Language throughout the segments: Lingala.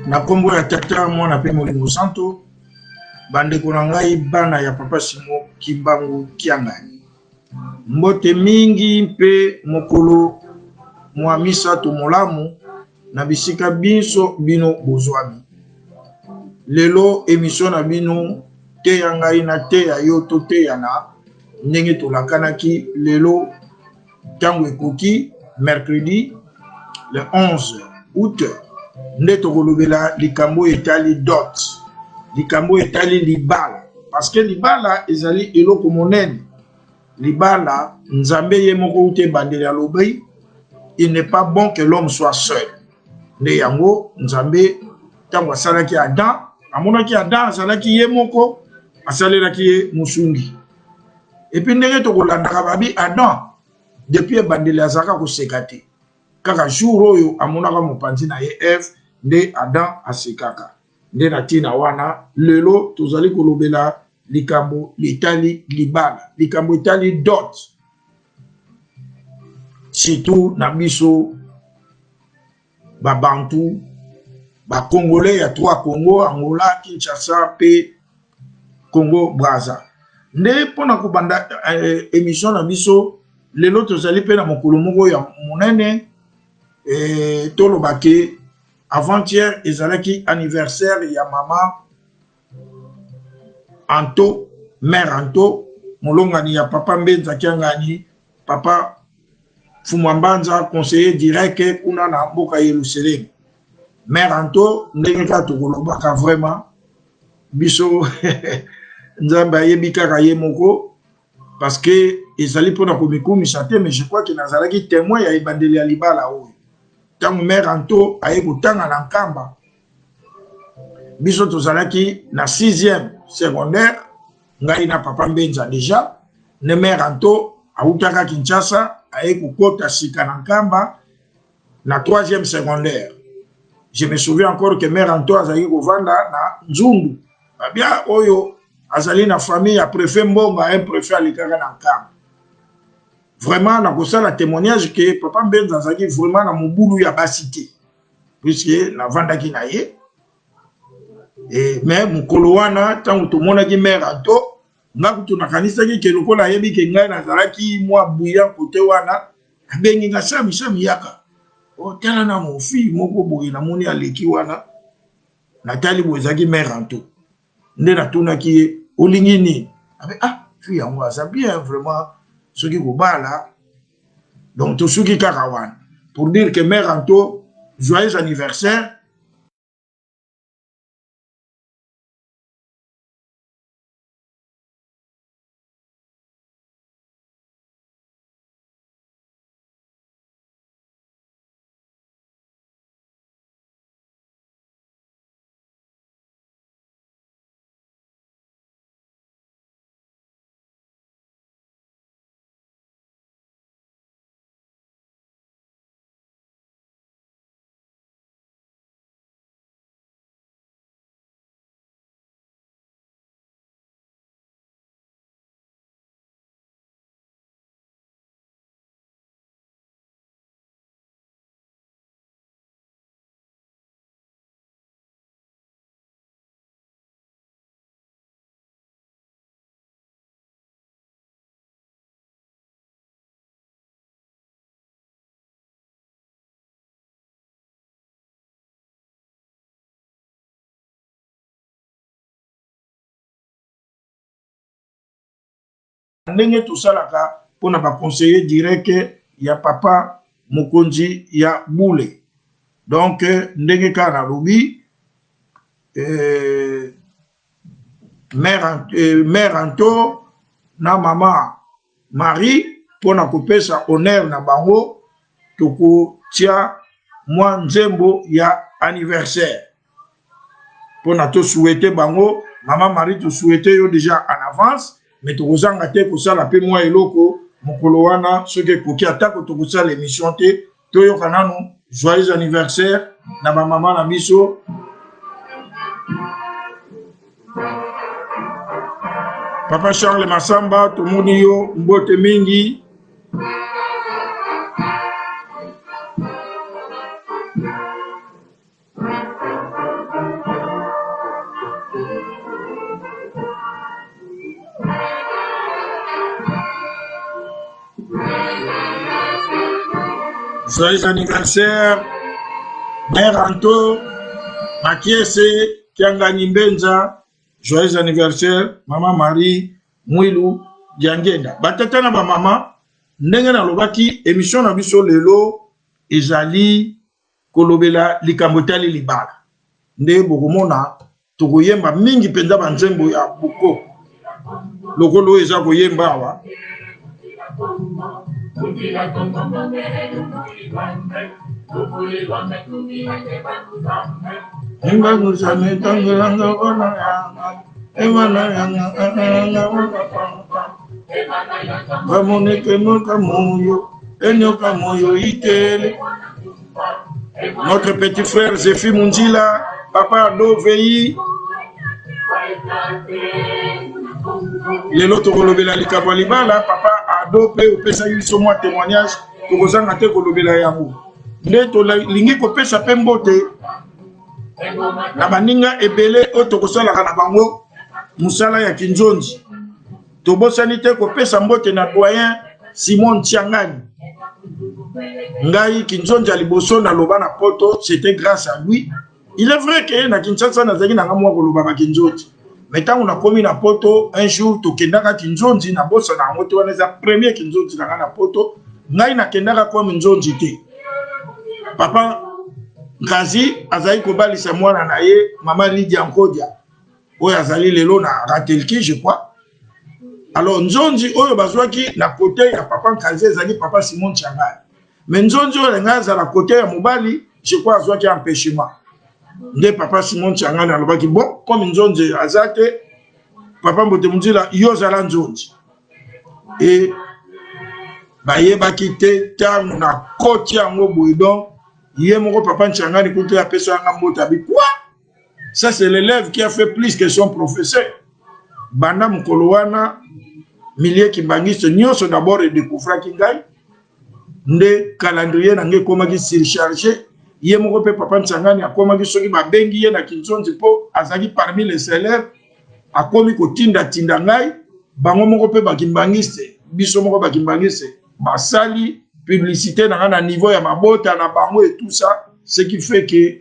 na kombo ya tata mwana pe Molimo Santo bandeko na ngai bana ya papa Simo Kimbangu Kiangani mbote mingi mpe mokolo mwa misato molamu na bisika biso bino bozwami lelo émission na bino te ya ngai na te ya yo to te ya na ndenge tolakanaki lelo tango ekoki mercredi le 11 août nde tokolobela likambo etali dot likambo etali libala parce que libala ezali eloko monene libala nzambe ye moko ute bandeli alobi il n'est pas bon que l'homme soit seul nde yango nzambe tango asalaki Adam amonaki Adam asalaki ye moko asalelaki ye musungi et puis ndenge tokolandaka babi Adam depuis bandeli azalaka koseka te kaka jour oyo amonaka mopanzi na ye Eve nde Adam asekaka nde na tina wana lelo tozali kolobela likambo etali libala likambo etali dot surtout na biso babantu bakongolais ya trois Congo Angola Kinshasa pe Congo Brazza nde mpona kobanda émission na biso lelo tozali pe na mokolo moko ya monene tolobaki avant-hier ezalaki anniversaire ya mama Anto mère Anto molongani ya papa Mbenza Kiangani papa Fumambanza conseiller direct kuna na mboka Yerusalem mère Anto ndenge ka tokolobaka vraiment biso nzambe ayebi kaka ye moko parce que ezali mpona komikumisa te mais je crois que nazalaki témoin ya ebandeli ya libala oyo tango mère Anto aye kotanga na nkamba biso tozalaki na 6e secondaire ngai na papa Mbenza déjà ne mère Anto autaka Kinshasa aye kokota sika na nkamba na 3e secondaire. Je me souviens encore que mère Anto azali kovanda na Nzungu babia oyo azali na famille ya préfet Mbonga un préfet alikaka na nkamba. Vraiment na kosala témoignage que papa Mbenza azali vraiment na mobulu ya basité puisque na vandaki na ye et mais mokolo wana tango tomonaki mère Anto ngakutu nakanisaki ke lokola yebi ke ngai nazalaki mwa buya kote wana abengi nga sami yaka o tala na mo fi moko boye na moni aleki wana natali bozaki mère Anto nde natunaki ye olingi nini abe fi yango aza bien vraiment soki kobala donc tosuki kaka wana pour dire que mère Anto joyeux anniversaire. Ndenge tosalaka pona ba conseiller direct ya papa mokonzi ya Boule. Donc ndenge ka na lobi mère Anto na mama Marie pona kopesa honneur na bango toko tia mwa nzembo ya anniversaire pona to souhaiter bango mama Marie to souhaiter yo déjà en avance mais tokozanga te kosala pe mwa eloko mokolo wana soki koki atako tokosala émission te toyoka nanu joyeux anniversaire na ba mama na biso papa Charles Masamba tomoni yo mbote mingi Joyeux anniversaire, Mère Anto, Makiese, Kianga Nimbenza. Joyeux anniversaire, Maman Marie, Mwilu, Diangenda. Batatana ba mama, ndenge na lobaki, émission na biso lelo, ezali kolobela likambotali libala. Nde bokomona, tokoyemba mingi penza banzembo ya buko. Lokolo eza koyemba awa. Notre petit frère Zéfi Mundila, Papa Ado Veilli. Les lots kolobela likabwa libala, Papa Ado pe opesa yiso mwa témoignage tokozanga te kolobela yango. Nde to lingi kopesa pe mbote na baninga ebele o tokosalaka na bango musala ya kinzonzi. Tobosani te kopesa mbote na doyen Simon Tiangani. Ngai kinzonzi ya liboso na loba na poto, c'était grâce à lui. Il est vrai que na Kinshasa nazaki na ngamwa koloba ba kinzonzi. Mais tant on a commis na poto, un jour to kendaka kinzonzi na bosa na ngoto wana za premier kinzonzi na poto, ngai na kendaka kwa kinzonzi te. Papa Ngazi azali kobalisa mwana na ye Mama Lydia Nkodia. Oyo azali lelo na Ratelki je crois. Alors nzonzi oyo bazwaki na côté ya Papa Ngazi ezali Papa Simon Tiangani. Mais nzonzi oyo ngaza na côté ya mobali je crois azwaki empêchement. Nde Papa Simon Tiangani alobaki bon comme nzonzi azate Papa Mbote Mundila yo zala nzonzi. Et bayebaki te tango na koti yango boudon yé moko Papa Tiangani koute ya peso anga mbota bi quoi? Ça c'est l'élève qui a fait plus que son professeur. Banda mukolo wana Milie Kimbangiste nyonso d'abord et découvrir ngai nde calendrier na nge komaki surchargé yé moko pe Papa Tiangani akomaki soki babengi ye na kinzonzi po azaki parmi les élèves akomi kotinda tinda ngai bango moko pe bakimbangiste biso moko bakimbangiste basali publicité na niveau ya mabota na bango et tout ça, ce qui fait que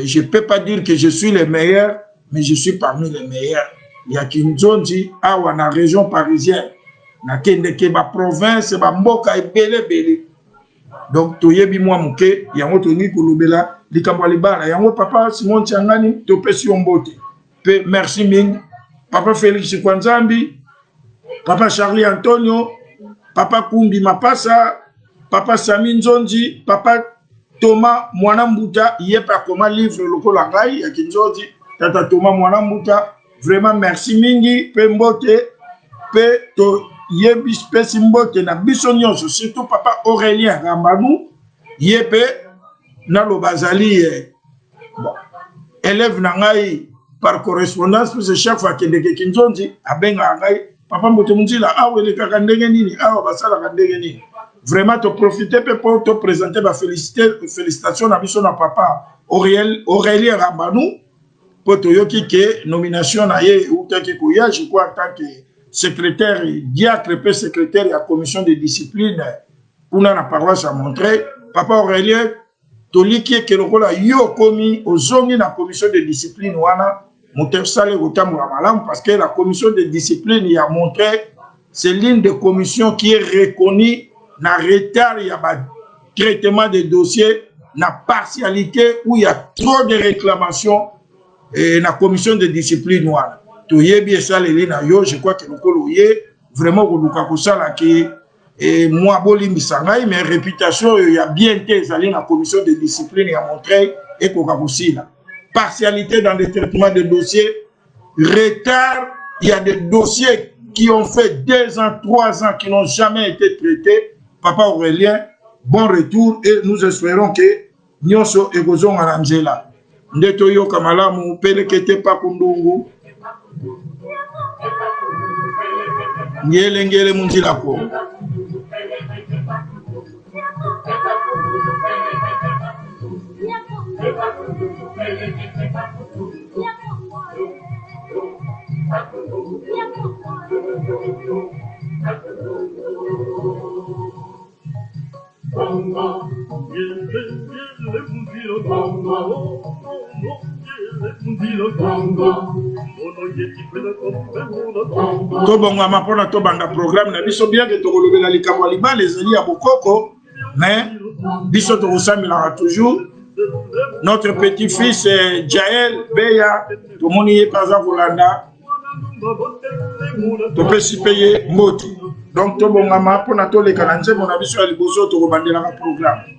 je peux pas dire que je suis le meilleur, mais je suis parmi les meilleurs. Il y a kinzonzi awa na région parisienne na kende ke ba province ba mboka ebele bele. Donc toyebi mwa muke yango toni kolobela likambo libala yango Papa Simon Tiangani to pesi mbote. Pe merci ming Papa Félix Kwanzambi, Papa Charlie Antonio, Papa Kumbi Mapasa, Papa Sami Nzonzi, Papa Thomas Mwanambuta, yepa koma livre lokola ngai ya kinzonzi, Tata Thomas Mwanambuta, vraiment merci mingi, pe mbote, pe to yebi spesi mbote na biso nyonso, surtout Papa Aurélien Rambanou, yepe na lo bazali bon, élève na ngai par correspondance, parce que chaque fois qu'il y a kinzonzi, abenga ngai, Papa Mbote Mundila, awe le kakandenge nini, awa basala kandenge nini. Vraiment, te profiter pour te présenter ma félicitations à mission à Papa Aurélien Rambanou pour te yoki que nomination na ye ou tant que je crois en tant que secrétaire diacre pe secrétaire de la commission de discipline pour la paroisse à montrer Papa Aurélien toliki que le rôle yo commis aux zongi na commission de discipline wana moteur sale otamu la malam parce que la commission de discipline y a montré c'est l'une des commissions qui est reconnue na retard, il y a un traitement des dossiers, na partialité où il y a trop de réclamations et na commission de discipline noire. Tout y est bien ça les na yo, je crois que nous coloyer vraiment que nous kakosala qui et moi boli misangai mais réputation il y a bien été allé na commission de discipline et a montré et kokakosila. Partialité dans le traitement des dossiers, retard, il y a des dossiers qui ont fait 2 ans, 3 ans qui n'ont jamais été traités. Papa Aurélien, bon retour et nous espérons que nyonso ekozon aranjela. Ndeto yo kamalamu pelekete pa kundungu. Ngele munjila ko. Bongo Tobonga mapona tobanda programme na biso bien que tokolobela likambo liba les ali ya bokoko mais biso tokosamela toujours notre petit-fils Jaël Beya tomoni ye paza kolanda topesi paye moti donc tobonga mapona toleka na nzembo na biso ya liboso tokobandelaka programme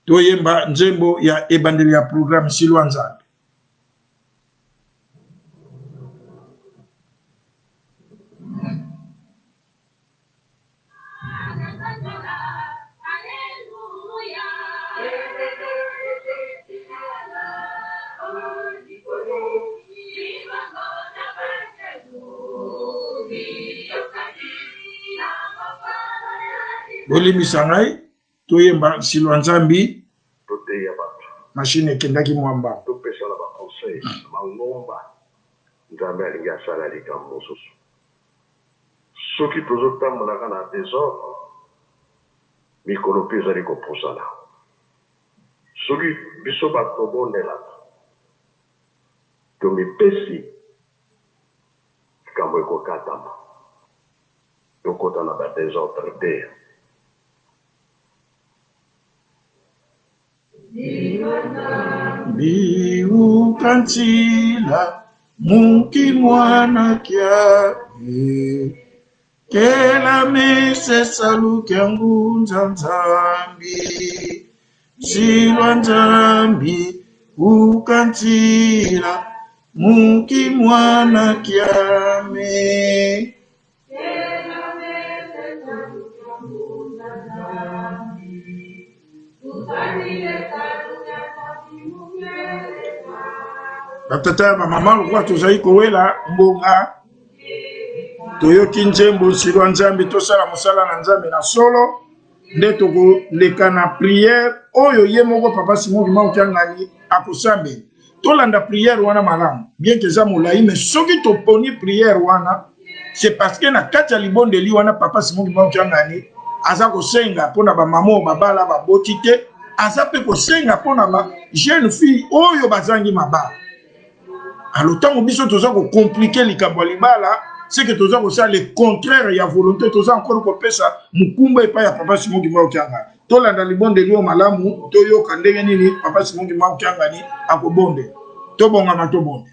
toyemba nzembo ya ebandeli ya programme Silwa Nzambe. Bolimisa ngai toyemba Silwa Nzambe machine ekendaki mwamba topesa na baconseil mangomba Nzambe alingi asala likambo mosusu soki tozotambolaka na désordre mikolo mpe ezali kopusana soki biso batobondelaka tomipesi likambo ekokatama tokota na badésordre te. Biukantila muki mwana kya kela mese salu kyangu Nzambi Silwa Nzambe ukantila muki mwana kyame batata bamama lokwa tozali kowela mbonga toyoki nzembo Silwa Nzambe tosala mosala na Nzambe na solo nde tokoleka na prière oyo ye moko papa Simon Kimau Kiangani akosambeli tolanda prière wana malamu bien que eza molai mais soki toponi prière wana c'est parce que na kati ya libondeli wana papa Simon Kimau Kiangani aza kosenga mpona bamama oyo babala baboti te aza mpe kosenga mpona ba jeune fille oyo bazangi mabala. Alors tant biso toza ko compliquer likambo libala c'est que toza ko ça le contraire ya volonté toza encore ko pesa mukumba epa ya papa Simon Kimau Kiangani tolanda libondeli o malamu toyoka ndenge nini papa Simon Kimau Kiangani akobonde tobonga matobonde.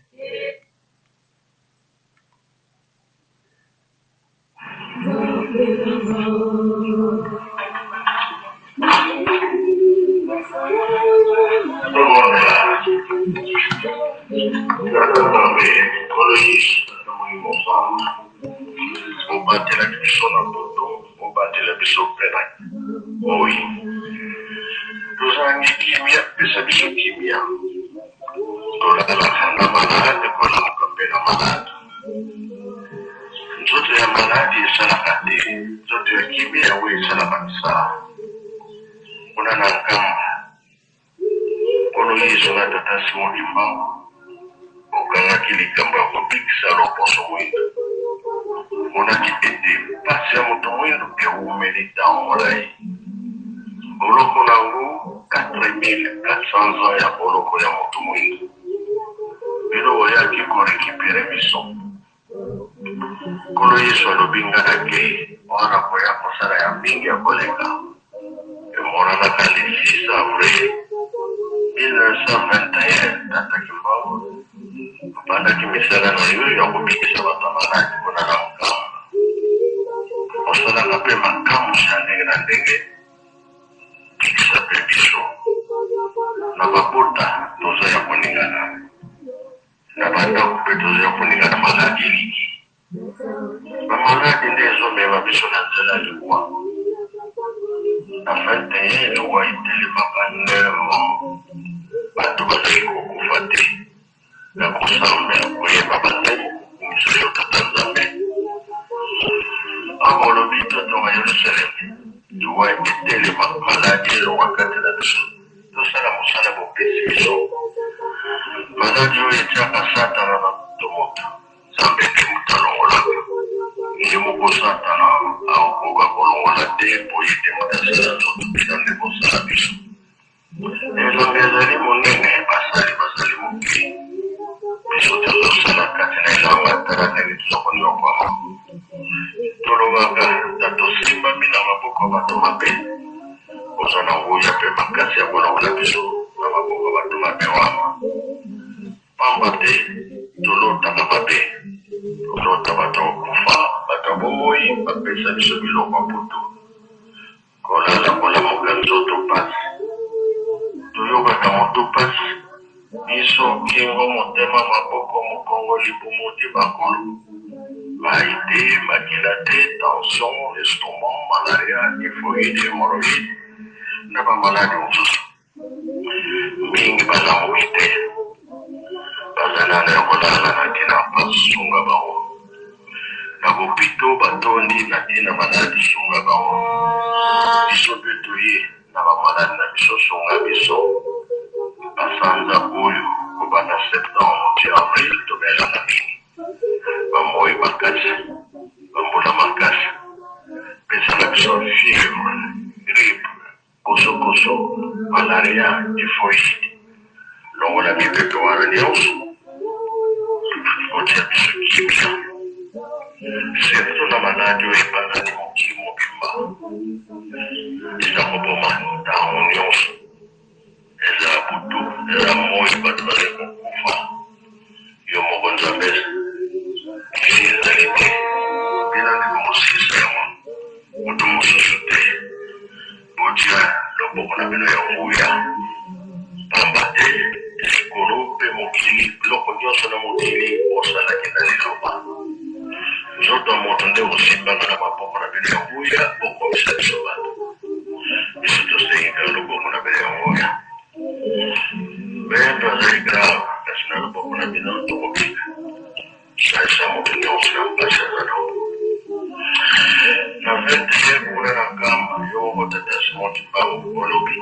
On battait la biso na poto, on battait la biso pena. Oui. Nous avons kimia, pesa biso kimia. Tola la fana malade, kwa la kapela malade. Nzoto ya malade salakate, nzoto ya kimia we salakatisa. Una na nkamba. Kono yizo na tata Simon Kimau. Okanga kilikamba kopikisa loposo mwinda. On a quitté passer à mon temps que vous méritez en molay. Boloko nango 4400 ans ya boloko ya moto mwinda. Bilo oya ki ko récupérer biso. Kolo yeso lobinga na ke ora ko ya kosala ya mingi ya koleka. E mona na kali 6 avril 1921 tata Kimau. Panda kimisala na yo ya kubikisa batamalaki kuna na mkamba. Osala na pe makamu ndenge na ndenge kikisa pe biso na babota toza ya koningana na bandako pe toza ya koningana maladi eliki bamaladi nde ezomema biso na nzela liwa na 21 liwa itelemaka nemo bato bazali kokufa te na kosambela koyeba batali miso yo tata Nzambe amolobi toto wa Yerusalemu liwa etelema maladi elongwaka na biso tosala mosala bopesi biso maladi oyo etiaka satana na tomota Nzambe nde moto alongolaka ye moko satana aokoka kolongola longola te po ete motasala nzoto bino nde kosala biso elongo ezali monene basali moke biso tozosala kati na elanga tala ndenge tozokoniokwama tolobaka na tosimbami na maboko ya bato mabe kozwa na nguya mpe makasi ya kolongola biso na maboko ya bato mabe wana pamba te tolotaka mabe tolota bato kokufa bato bomoi bapesa biso biloko ya poto kolala kolamuka nzoto pasi toyokaka moto pasi biso kingo motema maboko mokongo libumu te bakolo maite makila te tension estomac malaria typhoïde hémorroïde na bamaladi mosusu mingi balamuki te bazalana ya kolala na ntina basunga bango na bopito batondi na ntina maladi sunga bango biso mpe toye na bamaladi na biso sunga biso basanza oyo kobanda septembre ti avril tobelana mingi bamoi makasi bambula makasi pesana biso fièvre grippe kosokoso malaria typhoïde longola mipepe wana nyonso kotia biso kimia surtout na maladi oyo ebandani mokili mobimba eza koboma ntango nyonso eza butu eza moi bato bazali kokufa yo moko nzambe ezali te binandeko mosilisa yango moto mosusu te botia loboko na bino ya nguya pamba te likolo mpe mokili biloko nyonso na mokili osalaki na liloba nzoto ya moto nde osimbaka na maboko na bino ya nguya okomisa biso bato biso tosengika loboko na bino ya nguya bento azali grave kasi na loboko na bino tokobika salisa moto nyonso na mpasi azalao na 21 kuna na nkamba yo otata simoti bango olobi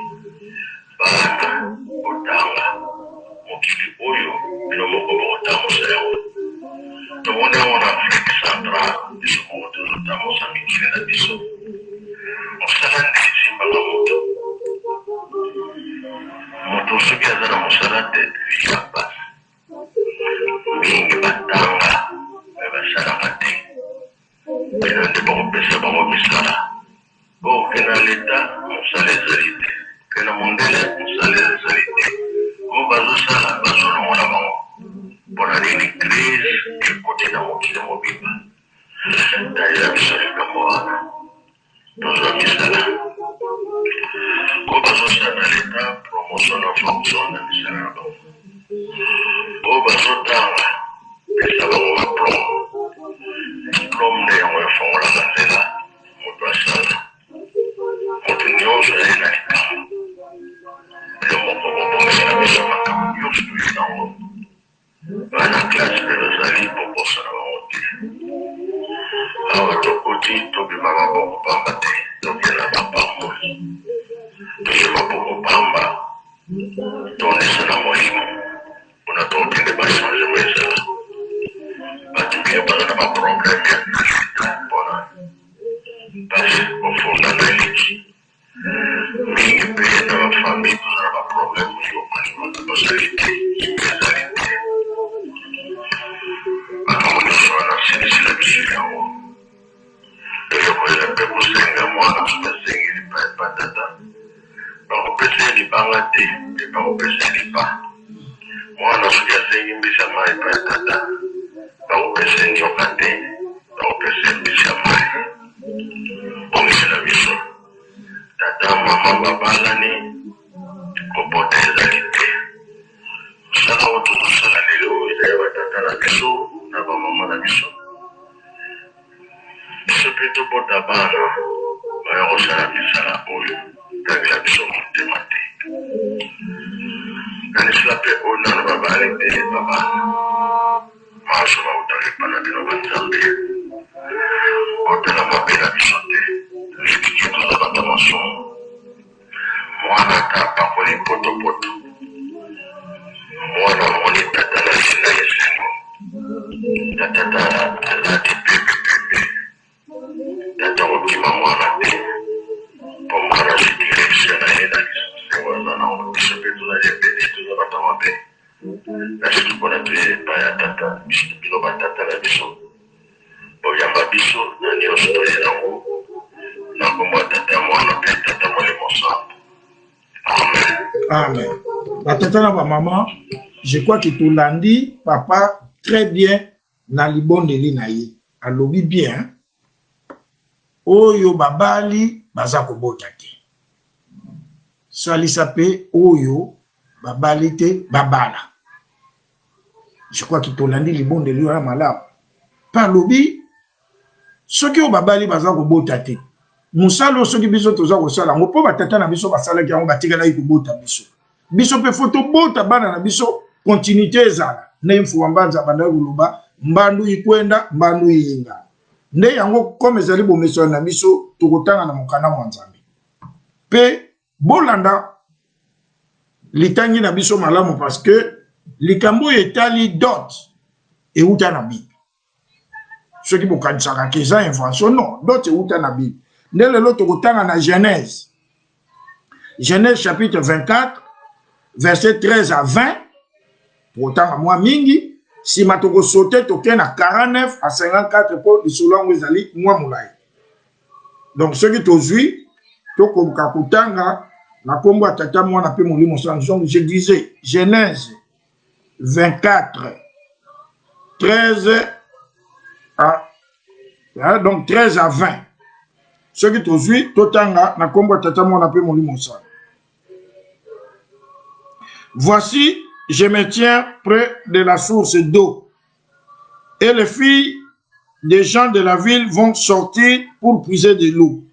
bana otanga mokili oyo bino moko bokotambusa yango tomoni yango na afrique centrale biso moko tozotambusa mikili na biso mosala nde esimbaka moto soki aza na mosala te ya pasi mingi batanga me basalaka te bino nde bakopesa bango misala oke na leta mosala ezali te ke na mondele mosala ezali te oyo bazosala bazolongola bango mpona nini crise ekoti na mokili mobimba tayela biso likambo wana tozwa misala oyo bazosala na leta promotion na fonction na misala na bango oyo bazotanga pesa bango diplôme nde yango efongolaka nzela moto asala moto nyonso aye na likambo yo moko bobongisela biso makambo nyonso toye nango bana klase mpe bazali bokosala bango te awa tokoti tobima maboko pamba te tokenda bapamboli toye maboko pamba tondisa na molimo mpona tokende bachangement ezala bato mpe baza na baproblème ya leta mpona basi kofunda na eleki mingi mpe na bafamille baza na baproblème yokolimaka bazali te ezali te makambo nyonso wana silisila biso yango toyokolela mpe kosenga mwana soki asengeli pa epa tata bakopesa ye libanga te mpe bakopesa ye lipa mwana soki asengi mbisa mai epa ya tata bakopesa ye nyoka te bakopesa ye mbisa mai bongisela biso tata mama babalani kopota ezali te mosala oyo tozosala lelo ezali batata na biso na bamama na biso biso mpe tobota bana baya kosala misala oyo tangela biso motema te kanisila mpe oyo nano babali te babana maso bautaki pana bino banzambe otala mabe na biso te likiki toza bata masumu mwana ta pakoli potopoto mwana moni tata na sina esengo tatata alati pepepepe tata kokima mwana te na surtout mpona toye epai ya tata bino batata na biso boyamba biso na nyonso toye nango na kombo ya tata mwana mpe tata molimo sango. Amen. Amen. Batata na ba maman, je crois que tu l'as dit, papa, très bien, na libondeli na ye. Alobi bien, oyo babali baza kobota te. Salisa pe oyo babali te babala. Je crois que tu l'as dit, libondeli wana malamu. Pa lobi, soki o babali baza kobota te. Musalo soki biso toza kosala ngo po batata na biso basalaki yango batikala kobota biso. Biso pe foto bota bana na biso continuité ezala. Ne mfuwa mbanza banda kuluba mbandu ikwenda mbandu yinga. Nde yango comme ezali bomeso na biso tokotanga na mokanda mwa Nzambe. Pe bolanda litangi na biso malamu parce que likambo etali dot euta na Bible. Ceux qui bokanisaka keza invention non, dot euta na Bible. Nde lelo tokotanga na Genèse. Genèse chapitre 24 verset 13 à 20. Pour autant moi mingi si matoko sauter toke na 49 à 54 pour isolon ezali moi mulai. Donc ceux qui tozui toko kakutanga na kombo tata mwana pe molimo sanction je disais Genèse 24 13 à donc 13 à 20. Ceux qui tozui totanga na kombo tata mwana pe molimo sanction. Voici, je me tiens près de la source d'eau. Et les filles des gens de la ville vont sortir pour puiser de l'eau.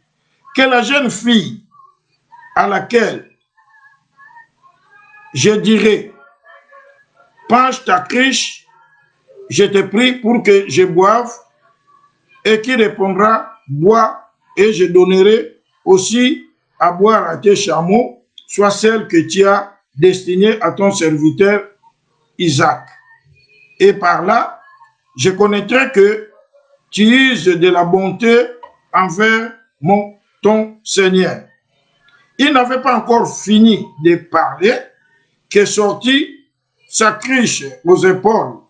Que la jeune fille à laquelle je dirai, penche ta criche, je te prie pour que je boive, et qui répondra, bois, et je donnerai aussi à boire à tes chameaux, soit celle que tu as destiné à ton serviteur Isaac. Et par là, je connaîtrai que tu uses de la bonté envers ton Seigneur. Il n'avait pas encore fini de parler que sortit sa criche aux épaules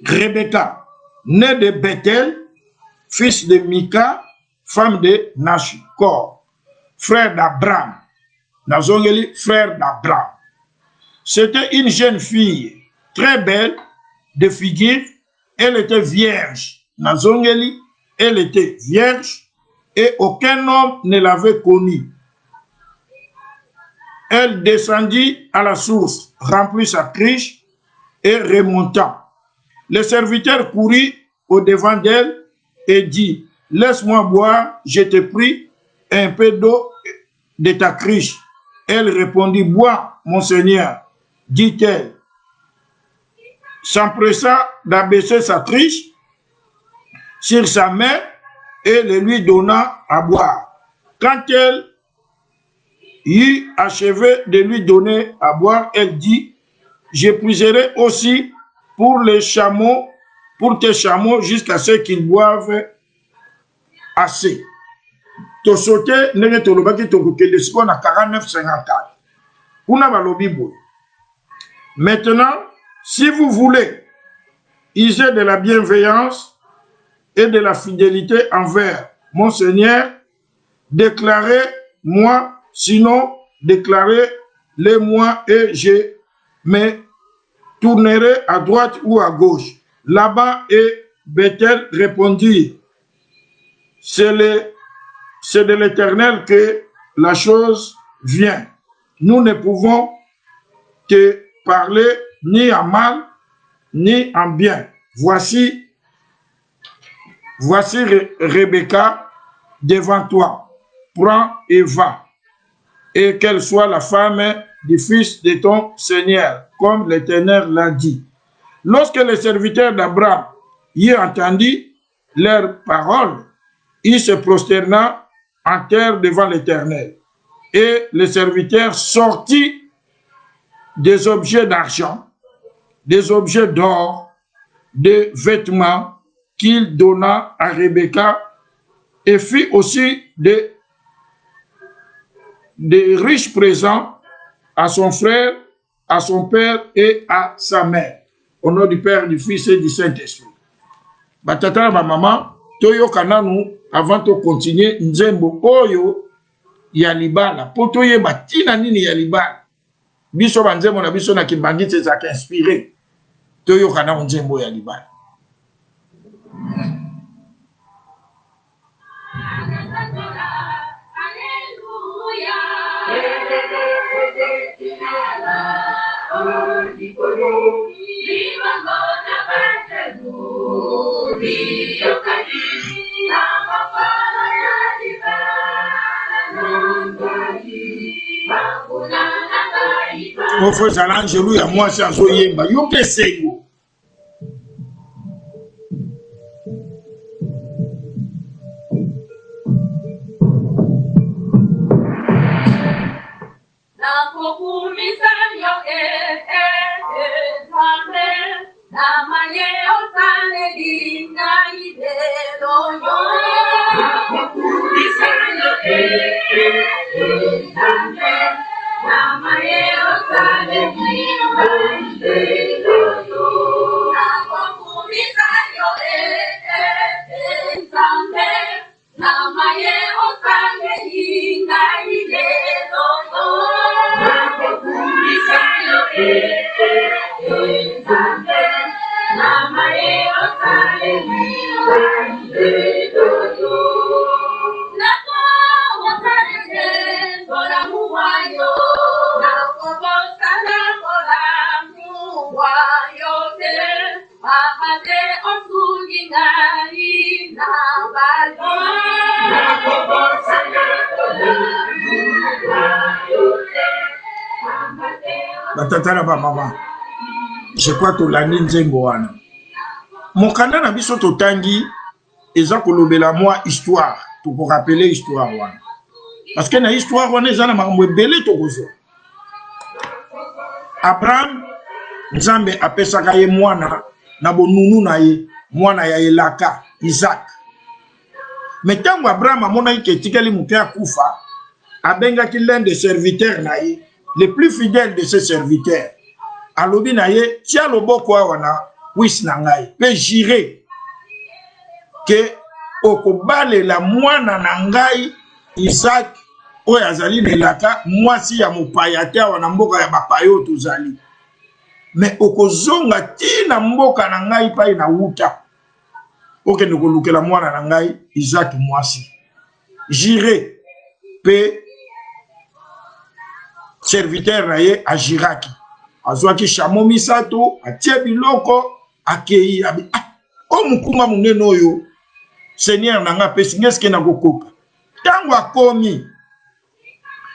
Rebecca, née de Bethel, fils de Mika, femme de Nashkor, frère d'Abraham. Nazongeli, frère d'Abraham. C'était une jeune fille très belle de figure. Elle était vierge. Nazongeli, elle était vierge et aucun homme ne l'avait connue. Elle descendit à la source, remplit sa criche et remonta. Le serviteur courut au-devant d'elle et dit, « Laisse-moi boire, je te prie, un peu d'eau de ta criche. » Elle répondit, « Bois, mon Seigneur, dit-elle. » S'empressa d'abaisser sa criche sur sa main et le lui donna à boire. Quand elle eut achevé de lui donner à boire, elle dit, « Je puiserai aussi pour les chameaux, pour tes chameaux, jusqu'à ce qu'ils boivent assez. » To sauté nenge to lobaki to kokende siko na 49-54. Kuna balobi boy. Maintenant, si vous voulez user de la bienveillance et de la fidélité envers mon Seigneur, déclarez-moi, sinon déclarez-le-moi et je me tournerai à droite ou à gauche. Là-bas et Bethel répondit, c'est de l'Éternel que la chose vient. Nous ne pouvons te parler ni en mal, ni en bien. Voici Rebecca devant toi. Prends et va. Et qu'elle soit la femme du fils de ton Seigneur, comme l'Éternel l'a dit. Lorsque les serviteurs d'Abraham y entendit leurs paroles, il se prosterna en terre devant l'Éternel. Et le serviteur sortit des objets d'argent, des objets d'or, des vêtements qu'il donna à Rebecca et fit aussi des riches présents à son frère à son père et à sa mère. Au nom du Père, du Fils et du Saint-Esprit. Batata ba maman, toyo kananu avant de continuer nzembo oyo ya libala. Poto ye batina nini ya libala. Biso banzembo na biso na kibangi te za inspiré. Toyo kananu nzembo ya libala. Mon frère Zalangelou ya moi c'est azoyemba yo pesengo. Batatala ba maman. Je crois que la nzembo wana. Mokanda na biso totangi eza kolobela moi histoire pour rappeler histoire wana. Parce que na histoire wana eza na makambo ebele tokozo. Abraham Nzambe apesaka ye mwana na bonunu na ye mwana ya elaka Isaac. Mais tango Abraham amona ke tikali muke akufa abengaki l'un des serviteurs na ye, le plus fidèle de ses serviteurs. Alobi na ye tia loboko wana wis na ngai pe jire ke okobale la mwana na ngai Isaac oyo azali na elaka mwasi ya mopaya te wana mboka ya bapayo tozali. Mais okozonga tina mboka na ngai pai na wuta okende kolukela mwana na ngai Isaac mwasi. Jire pe serviteur na ye ajiraki. Azwaki shamo misato atie biloko akei abi o mukuma munene oyo Seigneur nanga pesi ngeske na kokoka. Tango akomi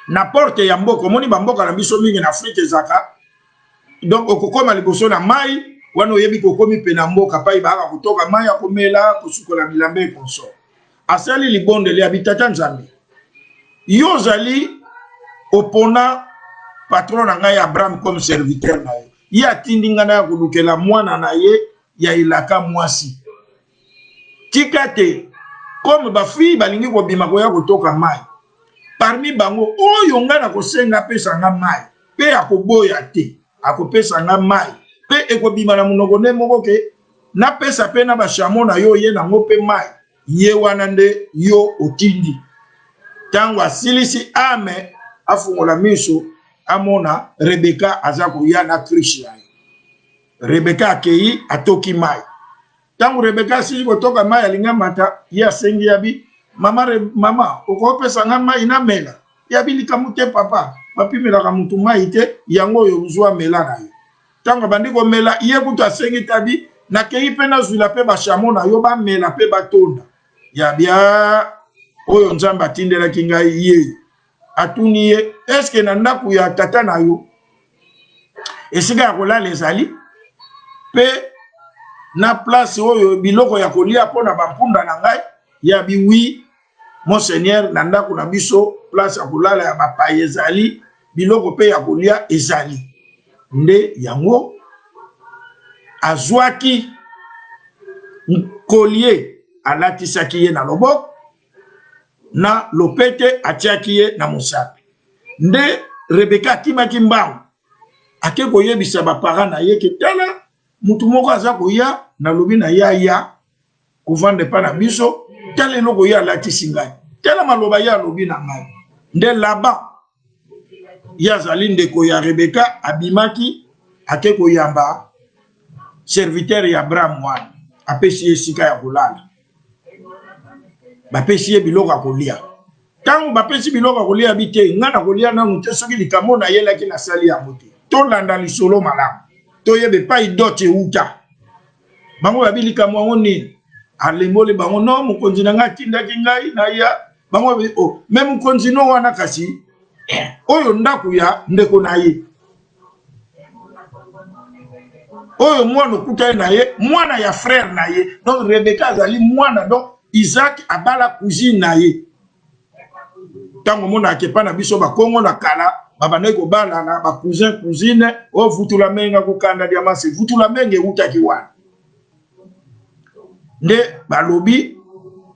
na porte ya mboka moni bamboka na biso mingi na Afrique zaka. Donc okokoma liboso na mai wana oyebi kokomi pe na mboka pai baka kutoka mai ya komela kusukola milambe konso. Asali libonde li habitata Nzambe. Yo zali opona patron na ngai Abraham comme serviteur na ye. Ye atindi ngana ya kulukela mwana na ye ya ilaka mwasi. Tikate comme ba fille balingi ko bima ko ya kutoka mai. Parmi bango oyo ngana ko senga pesa nga mai. Pe akoboya te. Akopesa nga mai. Pe ekobima na munoko ne moko ke na pesa pe na ba shamo na yo ye na ngope mai. Ye wana nde yo otindi. Tango asilisi ame afungola miso amona Rebecca azako ya na Krishna. Rebecca akei atoki mai. Tango Rebecca sisi kotoka mai alinga mata ya sengi yabi mama okopesa nga mai na mela. Yabi likamute papa papi mela ka mutu mai te yango yo uzwa mela na yo. Tango bandiko mela ye kutu asengi tabi na kei pe na zwila pe ba shamo na yo ba mela pe batonda. Yabia oyo Nzambe atindela kingai ye. Atuni ye eske na ndaku ya tata na yo esika ya kolala ezali pe na place oyo biloko ya kolia pona bampunda na ngai ya biwi Monseigneur na ndaku na biso place ya kolala ya bapaye ezali biloko pe ya kolia ezali nde yango azwaki collier alatisaki ye na loboko na lopete atiaki ye na mosapi. Nde Rebecca kimaki mbangu ake koyebisa ba parents na ye ke tala mutu moko aza koya na lobi na ya kovande pa na biso tala eloko ya latisi ngai tala maloba ya lobi na ngai nde laba ya zali ndeko ya Rebeka abimaki ake koyamba serviteur ya Abraham wana apesi ye sika ya kolala bapesi ye biloko akolia tango bapesi biloko akolia bite nga na kolia nanu te soki likambo na yelaki na sali yango te tolanda lisolo malamu toyebe pa idote uta bango babi likambo yango nini alembole bango no mokonzi na nga atindaki ngai na ya bango babi o me mokonzi no wana kasi oyo ndako ya ndeko na ye oyo mwana okuta na ye mwana ya frère na ye donc Rebeka azali mwana donc Isaac abala cousine na ye tango mona akepa na biso bakongo na kala babandaki kobala na ba cousin cousine o vutula menga kokanda diamase vutula menge utaki wana nde balobi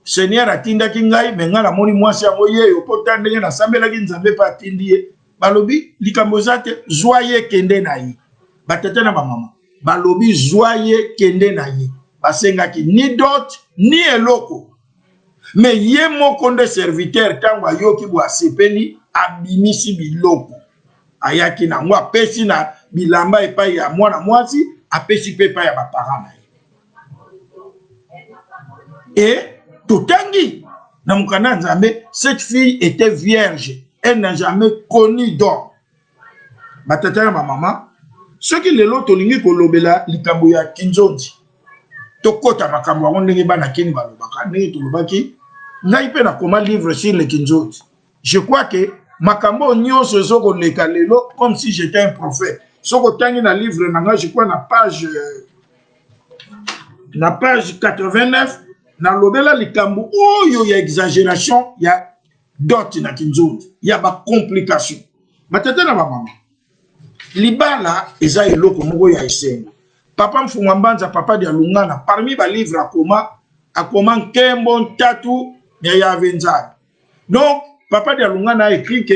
Seigneur atindaki ngai menga na moni mwasi yango ye opota ndenge na sambelaki nzambe pa atindi ye balobi likambo zate zwa ye kende na ye batata na bamama balobi zwa ye kende na ye basengaki ni dot ni eloko me ye moko nde serviteur tango ayoki bo asepeli abimisi biloko ayaki na ngo apesi na bilamba epai ya mwana mwasi apesi pe epai ya baparents na ye et totangi na mukanda nzambe cette fille était vierge elle n'a jamais connu d'homme batata na bamama soki lelo tolingi kolobela likambo ya kinzonzi tokota makambo yango ndenge bana kini balobaka ndenge tolobaki ngai pe nakoma livre sur le kinzonzi je crois que makambo nyonso ezokoleka lelo comme si j'étais un prophète soko tangi na livre nanga je crois na page 89 na lobela likambo oyo ya exagération ya dot na kinzonzi ya ba complication batata na bamama libala eza eloko moko ya esengo papa Mfungwa Mbanza papa dia Lungana parmi ba livre akoma nkembo ntatu ya Avenzari. Donc papa dia Lungana a écrit que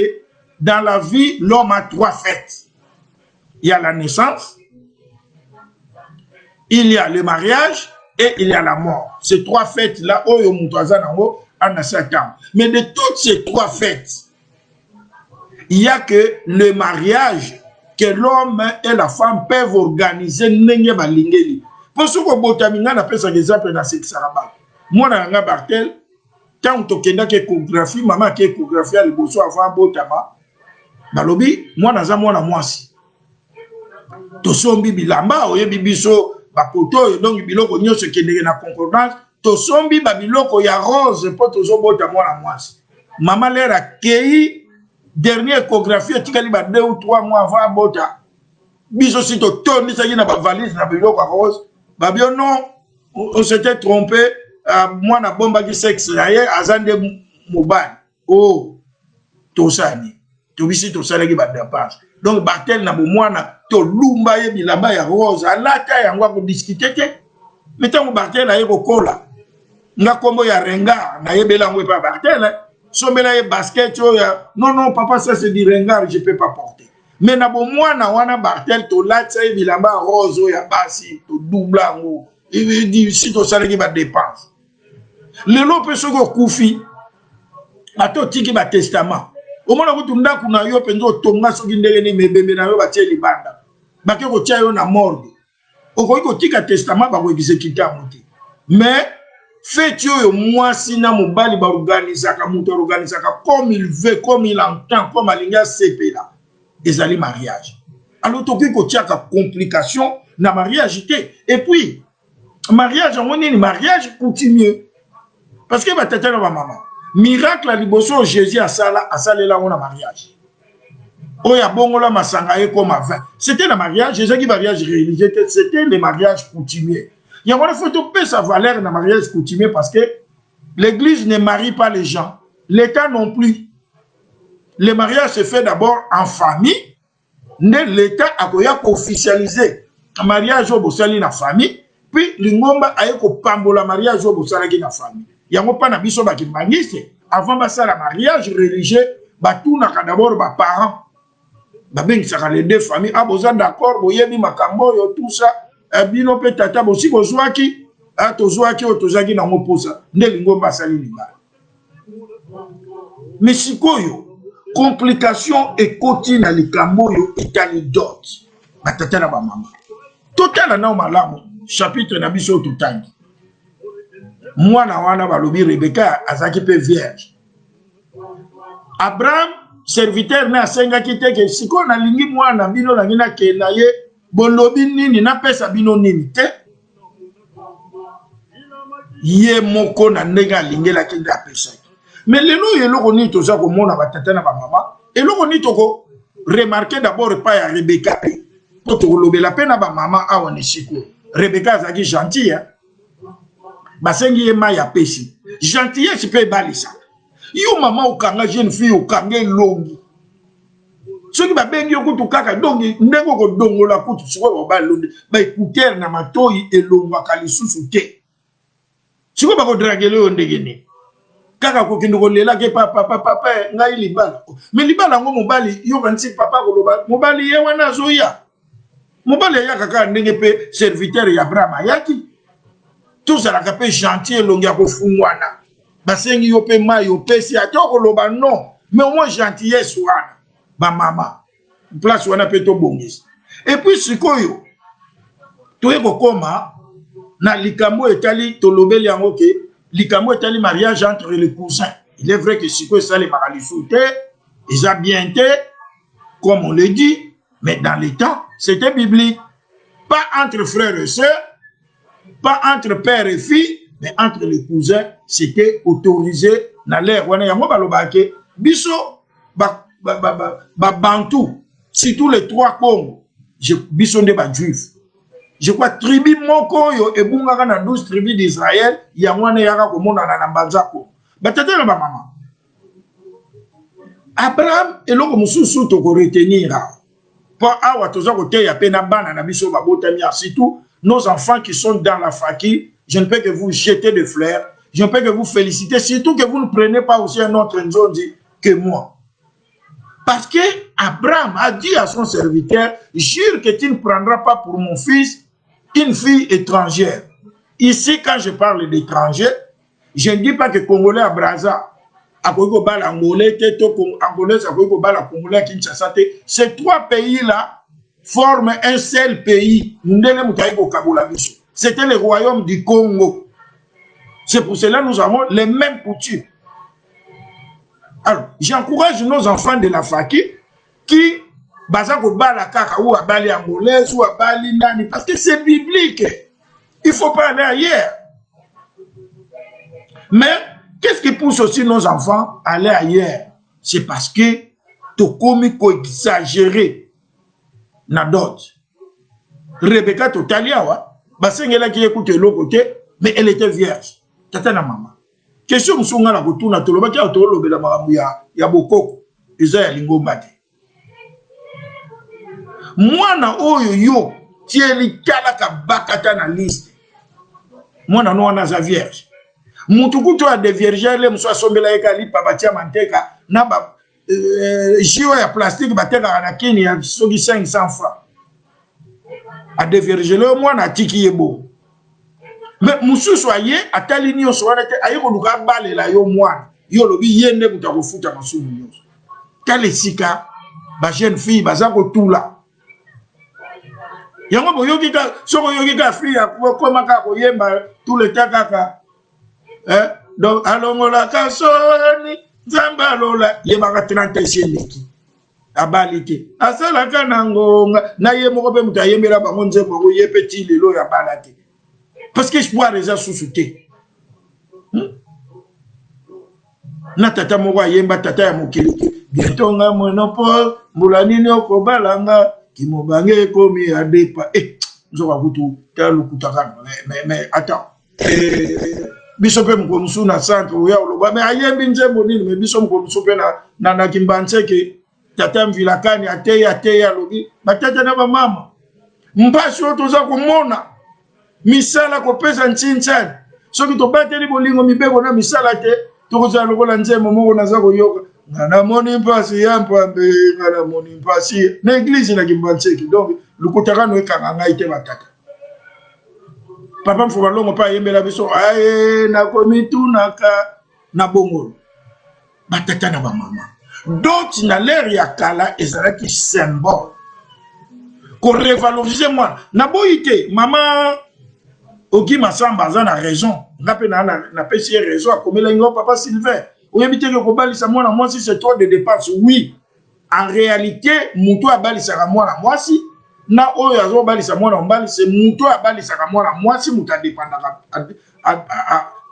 dans la vie l'homme a trois fêtes. Il y a la naissance, il y a le mariage et il y a la mort. Ces trois fêtes là oyo mutwaza nango ana Satan. Mais de toutes ces trois fêtes, il y a que le mariage que l'homme et la femme peuvent organiser nenge balingeli. Pour ce que botaminga na pesa exemple na cette saraba. Moi na nga Bartel, tant to kenda ke échographie, maman ke échographie à liboso avant botama. Balobi, moi na za mwana mwasi. To sombi bilamba oyebi biso bapoto donc biloko nyonso kendeke na concordance, to sombi ba biloko ya rose po to zo bota mwana mwasi. Maman lera kei dernière échographie etikali ba 2 ou 3 mois avant bota biso si to toni ça na ba valise na biloko rose ba bio non on s'était trompé moi na bomba ki sexe na ye azande mobile oh to sani to bisi to sala ki ba dépense donc Bartel na bo mwana to lumba ye bilamba ya rose alata yango ko discuter te metango Bartel aye ko kola nga kombo ya renga na ye belango pa Bartel sombela ye basket ya non papa ça c'est du ringard je peux pas porter mais na bo mwana wana Bartel to latsa ye bilamba rose ya basi to doubla ngo il dit si to sala ki ba dépense lelo pe soko kufi ato tiki ba testament o mona ko tunda kuna yo penzo tonga soki ndenge ni mebembe na yo ba tie libanda ba ke ko tia yo na morgue o ko tika testament ba ko exécuter amuti mais fait yo mwasi na mobali ba organisaka muto organisaka comme il veut comme il entend comme alinga sepela ezali mariage alors to ko tiaka complication na mariage té et puis mariage on est mariage coutumier parce que ba tata na ba maman miracle à liboso Jésus a salela on a mariage oya bongola masanga e comme avant c'était le mariage Jésus qui mariage religieux c'était le mariage coutumier. Il y a une photo peut sa valeur dans le mariage coutumier parce que l'église ne marie pas les gens, l'État non plus. Le mariage se fait d'abord en famille, l'État a officialisé le mariage au Bossali na famille, puis l'ingomba a pambola mariage au Bossali na famille. Il y a pas na biso ba kimangise avant ba ça le mariage religieux ba tout na d'abord ba parents. babengisa les deux familles aboza d'accord boyebi makambo yo tout ça bino pe tata bosi bozwaki tozwaki o tozaki na moposa nde lingomba asali libala mais sikoyo complication ekoti na likambo yo etali dot batata na bamama totala na malamu chapitre na biso totangi mwana wana balobi Rebeka azaki pe vierge Abraham serviteur na asengaki te ke sikoyo nalingi mwana bino nangi nakenda ye bolobi nini napesa bino nini te ye moko na ndenge alingelaki nde apesaki mais lelo eloko nini toza komona batata na bamama eloko nini toko remarquer d'abord pa ya Rebeka pe po tokolobela pe na bamama awa na sikoyo Rebeka azalaki gentil basengi ye mai apesi gentillesse mpe ebalisa yo mama okanga jeune fille okanga elongi soki babengi yo kutu kaka dongi ndenge okodongola kutu sikoyo babalonde baekutere na matoi elongwaka lisusu te sikoyo bakodragele yo ndenge nini kaka kokende kolelaki papa ngai libala mais libala yango mobali yokanisi papa koloba mobali ye wana azoya mobali ayaka kaka ndenge mpe serviteur ya Abraham ayaki tozalaka mpe gentil elongi ya kofungwana basengi yo mpe mai opesi ate okoloba non mais au moins gentillesse wana bamama place wana mpe tobongisa et puis sikoyo toye kokoma na likambo etali tolobeli yango ke likambo etali mariage entre les cousins il est vrai que sikoyo esalemaka lisusu te eza bien te comme on le dit mais dans les temps c'était biblique pas entre frères et sœurs pas entre père et fille, mais entre les cousins, c'était autorisé dans l'air. Biso, Bantou, surtout les trois Congos, biso ne pas juif. Je crois tribu moko yo et bunga na 12 tribus d'Israël, yangwane yaka komona na Banzako. Batata na maman. Abraham et loko mususu to ko retenir. Pour awa toza ko te ya pena bana na biso babotami surtout nos enfants qui sont dans la faquille, je ne peux que vous jeter des fleurs, je ne peux que vous féliciter, surtout que vous ne prenez pas aussi un autre nzondi que moi. Parce que Abraham a dit à son serviteur, jure que tu ne prendras pas pour mon fils une fille étrangère. Ici, quand je parle d'étranger, je ne dis pas que Congolais à Brazza, à Congolais, Angolais, Angolais, à Congolais, Kinshasa, ces trois pays-là forment un seul pays. C'était le royaume du Congo. C'est pour cela que nous avons les mêmes coutumes. Alors, j'encourage nos enfants de la Faki qui bazako bala kaka ou abali angolaise ou abali nani parce que c'est biblique. Il ne faut pas aller ailleurs. Mais qu'est-ce qui pousse aussi nos enfants à aller ailleurs? C'est parce que tokomi ko exagéré. Nadot. Rebeka totaliawa, basengela ki écoute l'autre côté, mais elle était vierge. Tata na maman. Question musunga na kutuna toloba ki autolo bela makambu ya bokoko. Eza ya lingomba te. Mwana oyo yo tieli kala ka bakata na liste. Mwana no wana za vierge. Mutukuto a de vierge le muso asombela ekali papa tia manteka na ba jio ya plastique bateka na kini ya soki 500 francs a dévergele moi na tiki yebo mais mususu aye atali ni oswana te aye ko luka balela yo mwana yo lobi yende kutakofuta masumu nyonso kale sika ba jeune fille bazako tula yango boyoki ka soko yoki ka fille ko maka ko yemba tout le temps kaka donc alongola kasoni Zamba lola yebaka 30 leki abalite asala kanangonga na ye moko be muta yembela bango nzembo ko ye petit lelo ya balate parce que je vois déjà sous-souté na tata moko yemba tata ya mokili bientôt nga monopole mbulani ni okobalanga kimobange komi adepa nzoka kutu talu kutaka mais attends biso pe mkomusu na centre ya oloba mais ayembi nzembo nini mais biso mkomusu pe na kimbanseke tata mvilakani ateya lobi batata na ba mama mpasi otoza komona misala kopesa nchinchani soki tobateli bolingo mibeko na misala te tokoza lokola nzembo moko naza koyoka ngana moni mpasi ya mpambe ngana moni mpasi na église na kimbanseki donc lukutaka no ekanga ngai te batata papa mfuba longo pa yembela biso aye na komitunaka na bongolo batata na ba mama d'autres na l'air ya kala ezalaki symbole ko revaloriser moi na boyite mama Oki Masamba a na raison ngape na pesi raison akomela ngo papa Sylvain oyebite ko balisa mwana mwasi c'est trop de dépenses oui en réalité muto abalisa ka mwana mwasi na oyo azo balisa mwana mbali c'est muto abalisa ka mwana mwasi muta dépendaka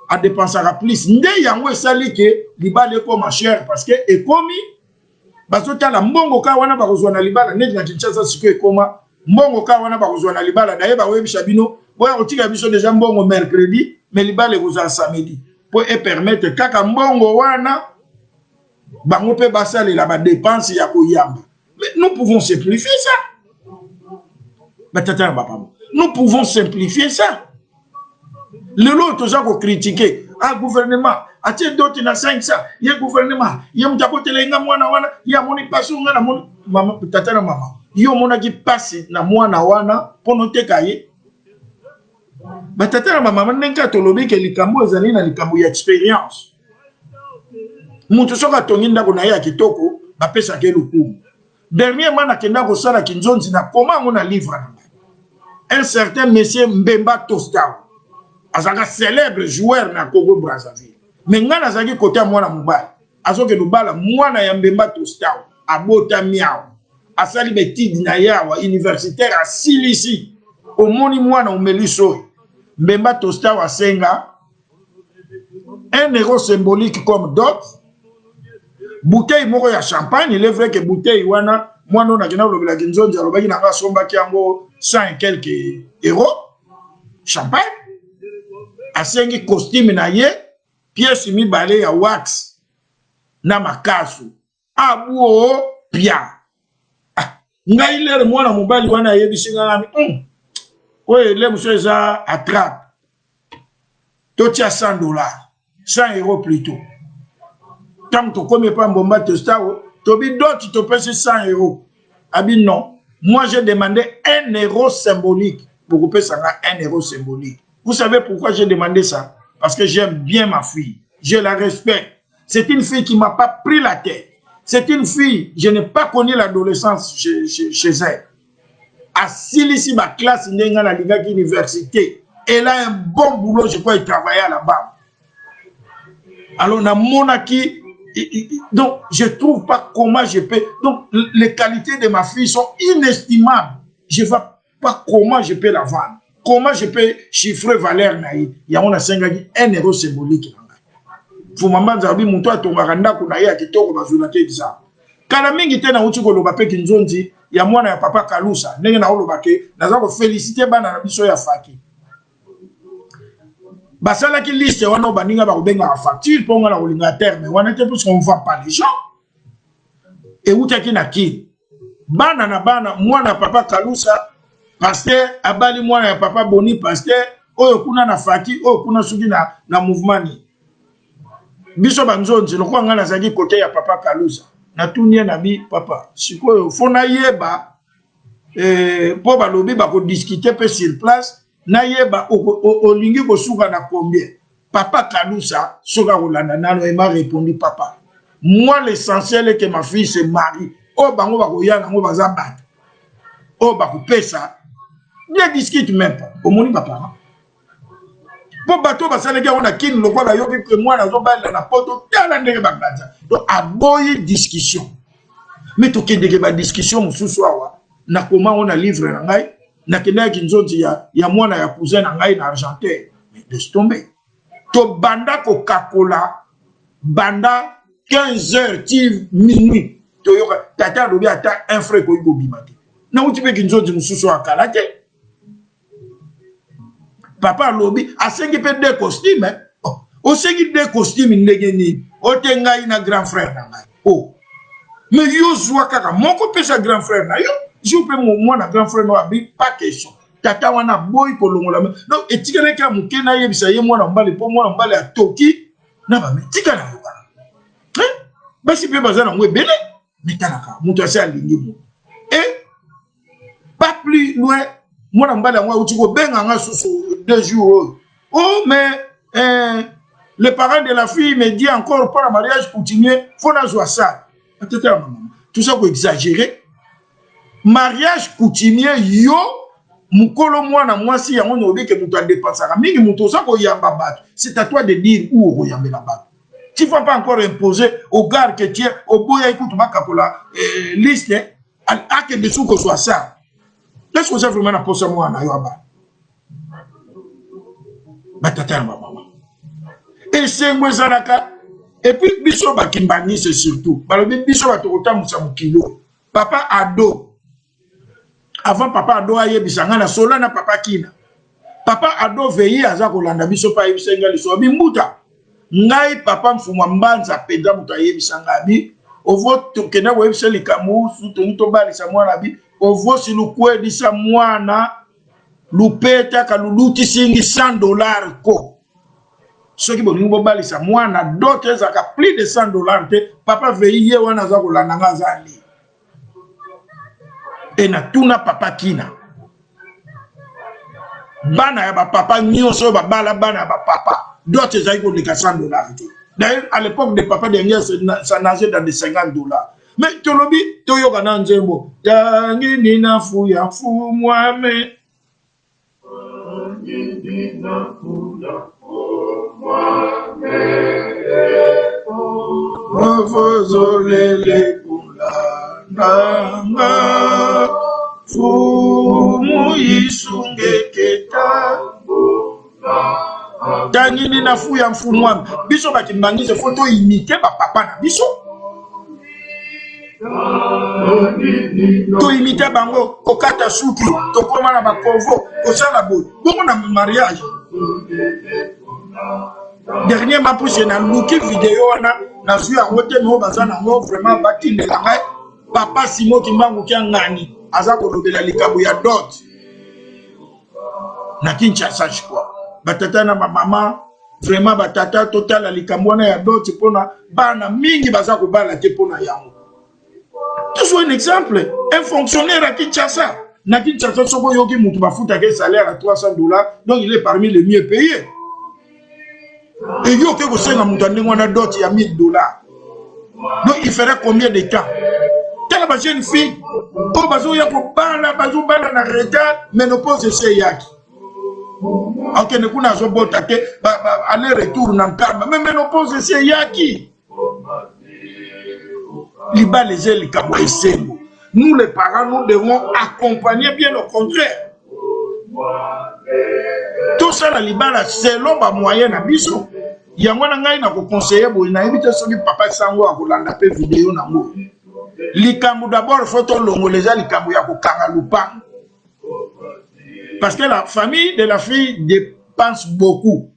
a dépensera plus nde yango esali ke libala ko ma chère parce que ekomi bazota la mbongo ka wana bakozwa na libala neti na Kinshasa siko ekoma mbongo ka wana bakozwa na libala daye ba webisha bino boya otika biso déjà mbongo mercredi mais libala ekozwa samedi pour permettre kaka mbongo wana bango pe basale la ba dépense ya koyamba mais nous pouvons simplifier ça batata papa nous pouvons simplifier ça le lot toujours ko critiquer ah gouvernement atie d'autres na 500 ya gouvernement ya mtakotela nga mwana wana ya moni pasu nga na moni mama tata na mama yo mona ki pasi na mwana wana pono tekaye batata na mama nenka tolobi ke likambo ezali na likambo ya expérience mutu soka tonginda ko na ya kitoko bapesa ke lukumu dernièrement na kenda ko sala kinzonzi na koma ngona livre un certain monsieur Mbemba Tostao azaka célèbre joueur na Congo Brazzaville mais ngana zaki côté mwana mobali azoke lubala mwana ya Mbemba Tostao abota miao asali betidi na yawa universitaire à Silisi omoni mwana umeliso Mbemba Tostao asenga un euro symbolique comme d'autres bouteille moko ya champagne il est vrai que bouteille wana mwana na kina lobela kinzonzi alobaki na somba kiango 100 et quelques euros champagne asengi costume na ye pièce mibale ya wax na makasu abuo pia ngai lere mwana mobali wana yebisinga ngami oye le monsieur eza attrape totia $100 100 euros plutôt tant que comme pas Mbemba Tostao tobi d'autres te pèse 100 euros abi non moi j'ai demandé 1 euro symbolique pour couper ça 1 euro symbolique. Vous savez pourquoi j'ai demandé ça? Parce que j'aime bien ma fille. Je la respecte. C'est une fille qui ne m'a pas pris la tête. C'est une fille, je n'ai pas connu l'adolescence chez elle. À Silisi, ma classe, à la université. Elle a un bon boulot, je crois, elle travaillait là-bas. Alors, dans mon acquis, donc, je ne trouve pas comment je peux. Donc, les qualités de ma fille sont inestimables. Je ne vois pas comment je peux la vendre. Comment je peux chiffrer valeur naïe? Il y a 1 euro symbolique. Faut maman zabi muto atongakanda kuna ya kitoko bazulate bisa. Kana mingi tena uti ko loba pe kinzonzi ya mwana ya papa Kalusa. Ndenge na oloba ke naza ko féliciter bana na biso ya faki. Basala ki liste wana baninga ba kobenga facture ponga na kolinga terme wana te parce qu'on va pas les gens. Et utaki na ki. Bana na bana mwana papa Kalusa pasteur abali mwana ya papa Boni pasteur oyo kuna na faki oyo kuna suki na mouvement ni biso banzonzi lokwa ngana zaki côté ya papa Kalusa na tunie na bi papa sikoyo fona yeba po balobi ba ko discuter pe sur place na yeba olingi ko suka na combien papa Kalusa soka kolanda nano et m'a répondu papa moi l'essentiel est que ma fille se marie o bango ba ko yana ngo bazaba o ba ko pesa ne discute même pas au moni papa pour bateau basalaki on a kin lokwa ba yoki que moi nazo bala na poto tala ndenge bagata donc aboyi discussion mais to kendeke ba discussion mususu awa na comment on a livre na ngai na kenda kinzonzi ya mwana ya cousin na ngai na Argentine mais laisse tomber to banda ko kakola banda 15h ti minuit to yoka tata lobi ata un frère ko yugo bimate na uti pe kinzonzi mususu akala te. Papa lobi asengi pe deux costumes oh osengi deux costumes ndenge ni otenga ina grand frère na ngai oh mais yo zwa kaka moko pesa grand frère na yo je peux moi na grand frère no abi pas question tata wana boy ko longola donc etikana ka mukena yebisa ye mwana mbale po mwana mbale atoki na ba metika na yo basi pe baza na ngwe belé metanaka mutu asa alingi mo et pas plus loin moi mbala ngwa uti ko benga nga susu 2 jours oh mais le parent de la fille me dit encore pour le mariage coutumier faut na joie ça tout ça pour exagérer mariage coutumier yo mukolo mwana mwasi yango nobe ke mutu adépensaka mingi mutu ça ko yamba bato c'est à toi de dire où ko yamba la bato. Tu ne vas pas encore imposer au gars que tu es au boya écoute ma capola liste à que des sous que soit ça. Laisse que ça vraiment na posa moi na yoba. Batata maman. Et c'est moi zanaka et puis biso bakimbani c'est surtout. Balobi biso batokota musa mukilo. Papa ado. Avant papa ado aye bisanga na solo na papa kina. Papa ado veillé aza kolanda biso pa yebisenga liso bimbuta. Ngai papa mfumwa mbanza penda mutu ayebisanga bi ovo tokenda webisa likamu suto balisa mwana bi ovo silukwedisa mwana lupeta kaluluti singi $100 ko soki bolingi bobalisa mwana dote ezaka plus de $100 te papa veille wana aza kolanda nga azali e na tuna papa kina bana ya bapapa nyonso babala bana ya bapapa d'autres ils ont $100. D'ailleurs, à l'époque des papas derniers, ça nageait dans des $50. Mais tu l'as dit, tu as eu un nzembo. Tangi na fuya fu mwame. Ofozolele kula nanga fu muyisunge keta. Tangi na fuya mfumwami biso bakimbangize photo imiter ba papa na biso to imiter bango kokata suki to koma na bakovo kosala boy bongo na mariage dernièrement pour je na luki vidéo wana na su ya wote no bazana ngo vraiment batindela ngai papa Simo Kimbangu kya ngani aza kolobela likabu ya dot na Kinshasa quoi. Batata na mama vraiment batata total la likamwana ya doti pona bana mingi baza ko bala te pona yango. Toujours un exemple, un fonctionnaire à Kinshasa, na Kinshasa soko yoki mutu bafuta ke salaire à $300, donc il est parmi les mieux payés. Et yo ke ko senga mutu ndengwana doti ya $1000. Donc il ferait combien de temps? Telle ba jeune fille, ko bazo ya ko bala na retard, ménopause c'est yaki. Ok, ne kuna zobota ke aller retour na karma mais ménopause c'est yaki liba les ailes kaboisembo. Nous les parents nous devons accompagner bien au contraire tout ça la libala selon ba moyen na biso yango na ngai na ko conseiller bo na ebite soki papa sango akolanda pe vidéo na ngo likambu d'abord photo longoleza likambu ya kokanga lupango. Parce que la famille de la fille dépense beaucoup.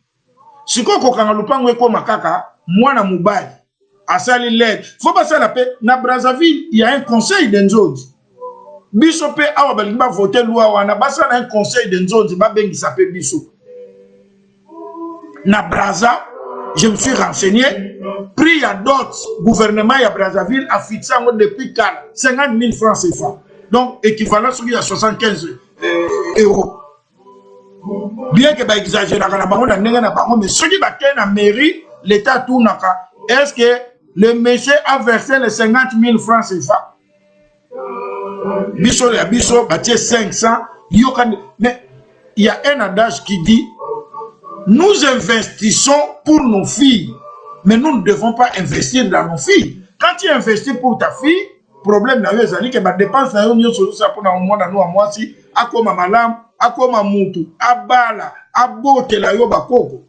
Si on a lupango eko makaka, moi na mubali, asali l'aide. Faut pas ça la paix. Na Brazzaville, il y a un conseil d'Enzonzi. Bisope awa balimba voter loi wana basa na un conseil d'Enzonzi ba bengi sape biso. Na Brazza, je me suis renseigné, prix à d'autres gouvernement à Brazzaville a fixé depuis 50 000 francs CFA. Donc équivalent celui à 75 euros. Bien que exagéré mais ceux qui battent la mairie, l'État tout naka. Est-ce que le monsieur a versé les 50 000 francs CFA? Biso la biso bâti 500. Mais il y a un adage qui dit nous investissons pour nos filles, mais nous ne devons pas investir dans nos filles. Quand tu investis pour ta fille, problème na yo ezali ke ba dépense na yo nyonso ça pour na mwana no amwasi akoma malam akoma mutu abala abotela yo bakoko.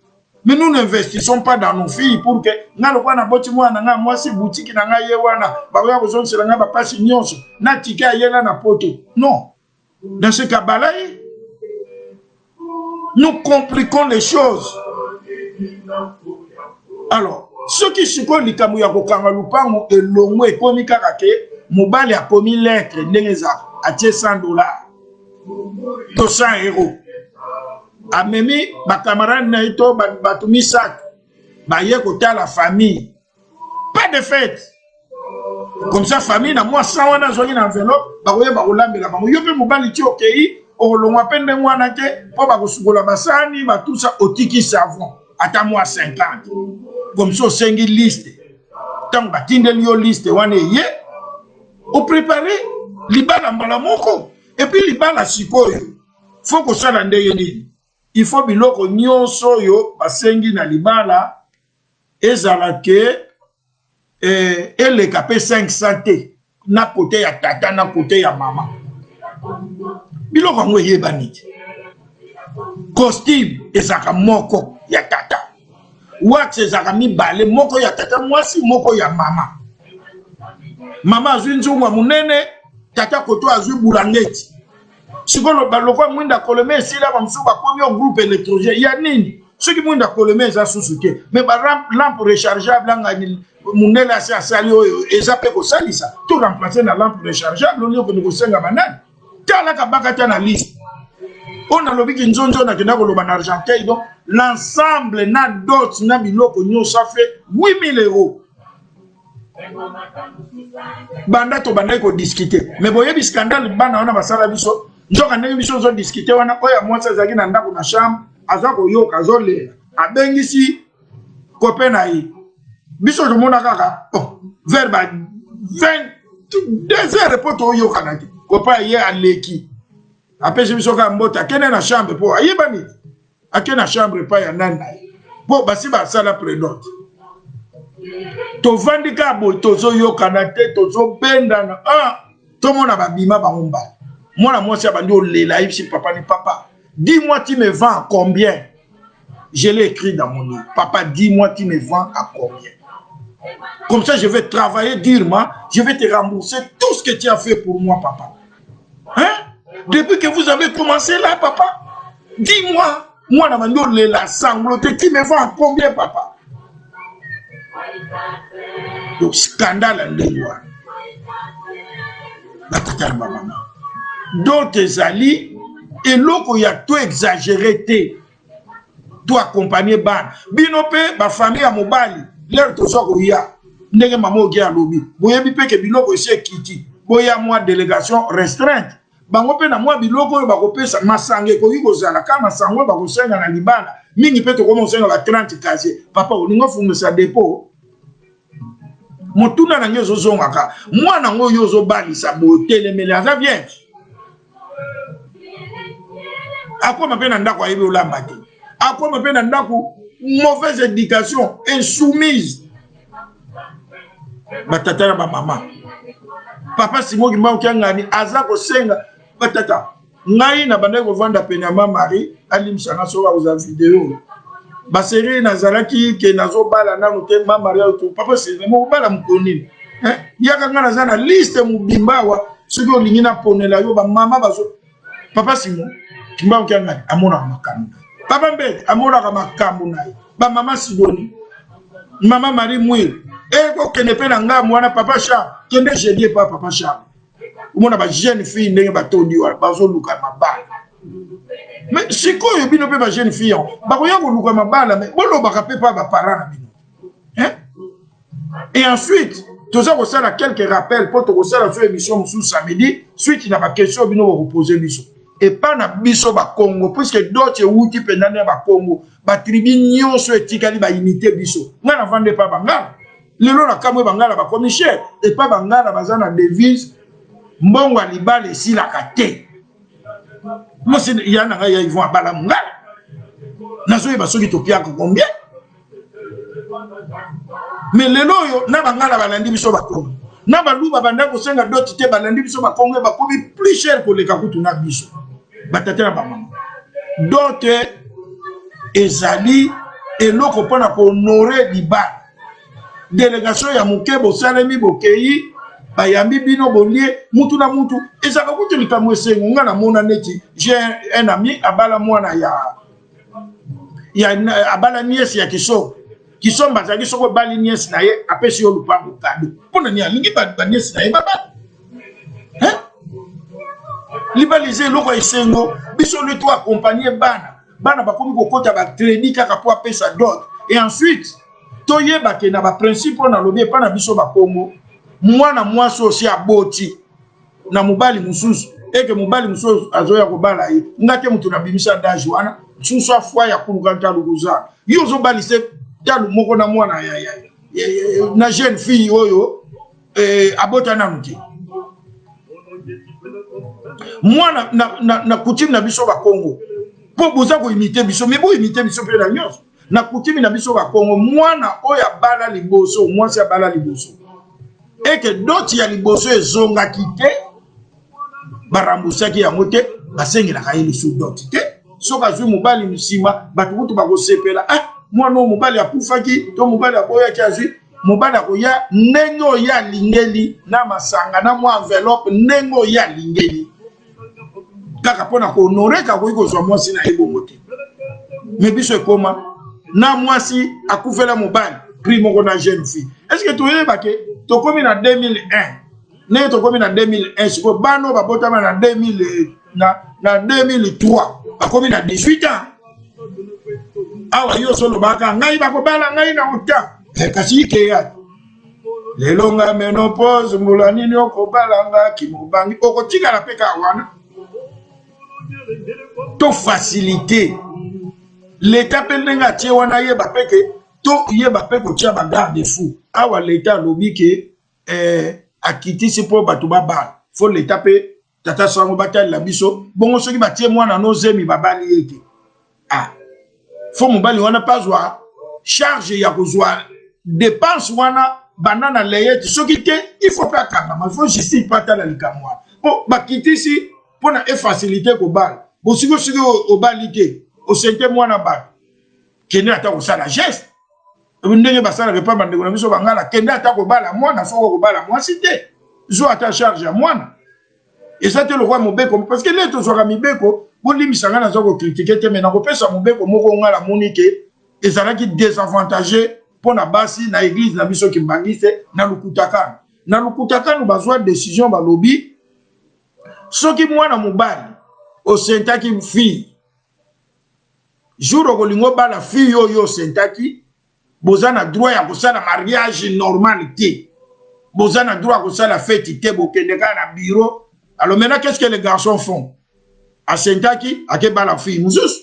Mais nous n'investissons pas dans nos filles pour que na lokwa na boti mwana nga mwasi boutique na nga ye wana ba ya besoin de nga ba pasi nyonso na tika yela na poto. Non. Dans ce cas là, nous compliquons les choses. Alors, ceux qui supposent les kamouya kokanga lupango et longo et komi kakake, mobali a commis lettre ndengeza a $100, 200 euros. A memi ba camarade na ito batumi sac, ba ye kota la famille. Pas de fête. Comme ça, famille, na moi, sans wana zoni na enveloppe, ba koye ba kolambe la bango. Yope mobali ti okei, olongwa pende mwana ke, po ba kosukola basani, ba tout ça, otiki savon. Ata moi 50. Comme ça, sengi liste. Tant ba tindeli yo liste wane ye, o préparer libala mbala moko. Et puis libala sikoyo. Faut que ça lande yeni. Il faut biloko nyonso yo, basengi na libala, ezala ke, elle capé 500 te na côté ya tata na côté ya maman biloko ngo yebani costume ezaka moko ya tata wax ezaka mibale moko ya tata mwasi moko ya mama mama azwi nzungu munene tata koto azwi bulangeti sikolo baloko mwinda kolome esila ba msuba komi au groupe électrogène ya nini ceux qui mwinda kolome za susuke mais ba lampe rechargeable ngani munela si asali oyo ezape ko salisa tout remplacer na lampe rechargeable on yoko nikosenga banani tala kabaka ta na liste on a lobi ki nzonzo na kenda ko loba na argentin donc l'ensemble na dot na biloko nyo ça fait 8000 €. Banda to banda ko discuter mais boye bi scandale bana wana basala biso njoka ndenge biso zo discuter wana oya mwasa zaki na ndako na chambre azako yoka azole abengisi copain na yi biso de mona kaka vers 22 heures poto yo kanaki copain ye aleki apesi biso ka mbota kene na chambre po ayebani akene na chambre pa ya nana po basi ba sala prénote to vandika bo tozo yo kanate tozo benda na to mona babima ba ngomba mona mwasi abandi olela ipsi papa ni papa dis-moi tu me vends à combien. Je l'ai écrit dans mon livre. Papa, dis-moi tu me vends à combien. Comme ça, je vais travailler durement. Je vais te rembourser tout ce que tu as fait pour moi, papa. Hein? Depuis que vous avez commencé là, papa, dis-moi. Moi, la sangloté, tu me vends à combien, papa? Donc, scandale en délois. La tata de ma maman. D'autres alliés, et l'autre, il y a tout exagéré. Tout accompagner ban. Binope, ma famille à Mobali. L'air to so ya. Ndenge mamo gi alobi. Boyebi pe ke biloko ese kiti. Boya moi délégation restreinte. Bango pe na moi biloko ba ko pesa masange ko yiko zala kama sango ba ko senga na libana. Mingi pe to ko senga la 30 casier. Papa olingo fumu sa dépôt. Motuna na ngezo zongaka. Mwana ngo yozo bali sa botele melaza bien. Ako mapena ndako ayibi olamba te. Ako mapena ndako mauvaise éducation, insoumise. Batata na ba maman. Papa Simo Gimba Okangani azako senga batata. Ngai na banda ko vanda pena mama Marie alim sanga so ba uza vidéo. Ba série nazalaki ke nazo bala na muté mama Marie to papa Simo bala mkonini. Yaka ngana zana liste mubimbawa suko lingina ponela yo ba mama bazo. Papa Simo Gimba Okangani amona makamu. Papa Mbele amona makamu naye. Ba mama Sidoni. Mama Marie Mouil. Et ko kene pe na nga mwana papa Charles kende jedie pa papa Charles umona ba jeune fille ndenge batondi wa bazo luka mabala mais siko yo bino pe ba jeune fille ba ko yango luka mabala mais bolo ba ka pa ba parents na bino hein. Et ensuite toza ko sala quelques rappels pour to ko sala sur émission sous samedi suite na ba question bino ko poser biso et pas na biso ba Congo puisque d'autres wuti pendane ba Congo ba tribu nyonso etikali ba imiter biso ngana vande pa bangala. Lelo na kamwe bangala ba commissaire et pas bangala bazana devise mbongo libale si la kate. Moi c'est yana nga ils vont abala ngala. Nazo ba soki topia ko combien? Mais lelo yo na bangala balandi biso ba Congo. Na baluba banda ko senga doti te balandi biso ba Congo ba komi plus cher que les kakutu na biso. Batata ba mama. D'autres ezali eloko pona ko honorer libale. Délégation ya mukebo salemi bokei bayambi bino bolie mutu na mutu ezaka kutu likamwe sengo ngana mona neti j'ai un ami abala mwana ya abala nièce ya kisomba zaki soko bali nièce na ye apesi yo lupango kado pona ni alingi ba nièce na ye baba hein libaliser loko esengo biso le to accompagner bana bakomi kokota ba crédit kaka po apesa d'autres et ensuite toye ba ke na ba principe na lobie pa na biso ba Congo mwana mwasi aussi aboti na mobali mususu eke mobali mususu azoya kobala ye ngate mutu na bimisa daji wana susu afwa ya kuluka ntalukuza yo ozobalise talu moko na mwana na jeune fille oyo abota na muti mwana na coutume na biso ba Congo po boza ko imiter biso mais bo imiter biso pe na nyonso na coutume na biso ba Congo mwana oya bala liboso mwasi ya bala liboso eke doti ya liboso ezonga kite barambusaki yango te basengelaka ye lisu doti te soki azwi mobali misima bato kutu bakosepela mwana oyo mobali akufaki to mobali akoyaki azwi mobali akoya ndenge oyo alingeli na masanga na mwa enveloppe ndenge oyo alingeli kaka mpona kohonore kakoki kozwa mwasi na ye bongo te me biso ekoma na mwasi akufela mobali prix moko na jeune fille est-ce que toyebake tokomi na 2001 ndenge tokomi na 2001 sikoyo bano babotama na 2003 bakomi na 18 ans awa yo solo baka ngai bakobala ngai na ota kasi ikeya lelo nga menopause mbula nini okobala nga kimobangi okotikala mpe ka wana to facilité l'état mpe ndenge atie wana yeba peke to yeba mpe kotia bagarde fou awa l'état alobi ke akitisi mpo bato babala fo l'état mpe tata sango batalela biso bongo soki batie mwana nozemi babali ete fo mobali wana pazwa charge ya kozwa dépense wana banana leyeti soki te il faut pas kangama il faut justice patala likamwa po bakitisi pona facilité kobala bosiko soki obali te osente mwana ba kende ata kosala geste ndenge basala repa bandeko na biso bangala kende ata kobala mwana soko kobala mwasi te zo ata charge ya mwana eza te lokwa mobeko parce que le tozwaka mibeko bolimisanga naza kokritike te me nakopesa mobeko moko ngala moni ke ezalaki désavantagé mpona basi na église na biso kimbangise na lukutakano bazwa décision balobi soki mwana mobali osentaki fille jour okolingo bala fille oyo osentaki boza na droit ya kosala mariage normal te boza na droit ya kosala fête te bokende kaka na bureau. Alors maintenant qu'est-ce que les garçons font asentaki ake bala fille mosusu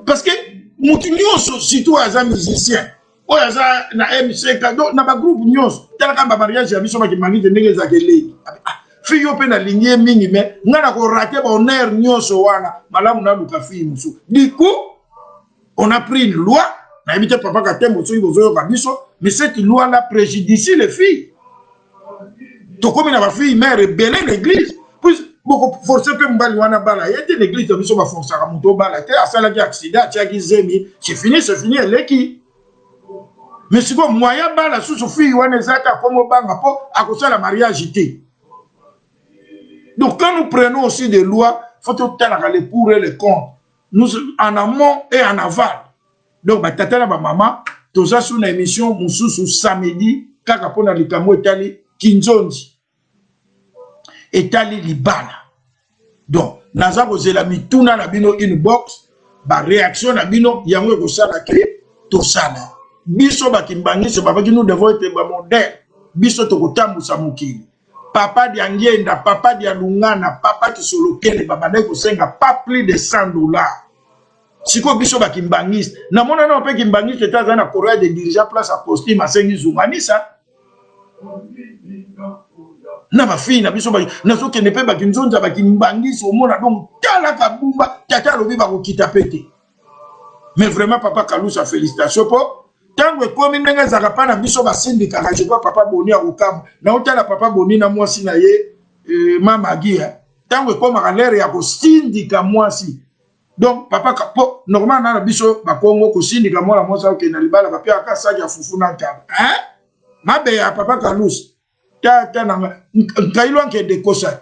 parce que mutu nyonso surtout aza musicien oyo aza na MC donc na bagroupe nyonso talaka bamariage ya biso bakimangite ndenge ezaka eleki fille yo mpe nalingi ye mingi me ngai na korate bahonneur nyonso wana malamu naluka fille mosusu du coup on a pris une loi nayebi te papa katembo soki bozoyoka biso mais cette loi là préjudicie les filles tokomi na bafille mère ebele l'église puis boko force mpe mobali wana bala ye te l'église ya biso baforsaka moto obala te asalaki accident atiaki zemi c'est fini eleki mais sikoyo moyen bala susu fille wana ezalaki akoma obanga mpo akosala mariage te. Donc quand nous prenons aussi des lois faut totalaka les pour et les contre nous en amont et en aval. Donc batata na bamama toza sous na émission mosusu samedi kaka mpona likambo etali kinzonzi etali libala. Donc naza kozela mituna na bino inbox ba réaction na bino yango ekosala ke tosala biso bakimbangisi babaki nous devons être ba modèle biso tokotambusa mokili papa dia ngenda papa dia lungana papa kisolokele babandai kosenga pas plus de $100 siko biso bakimbangisi na mona na pe kimbangisi etaza na Korea de dirigeant place à costume asengi zunganisa na bafille na biso nazokende mpe bakinzonza bakimbangisi omona donc tala kabumba tata alobi bakokita pete mais vraiment papa Kalusa félicitations po tango ekomi ndenge ezalaka mpa na biso basindikaka je crois papa Boni akokamba na otala papa Boni na mwasi na ye mama Agia tango ekomaka lere ya kosindika mwasi donc papa po normal na biso bakongo kosindika mwana mwasi akokende na libala bapia aka saki ya fufu na ntaba mabe ya papa Kalusa tata nanga nkailo ankende kosa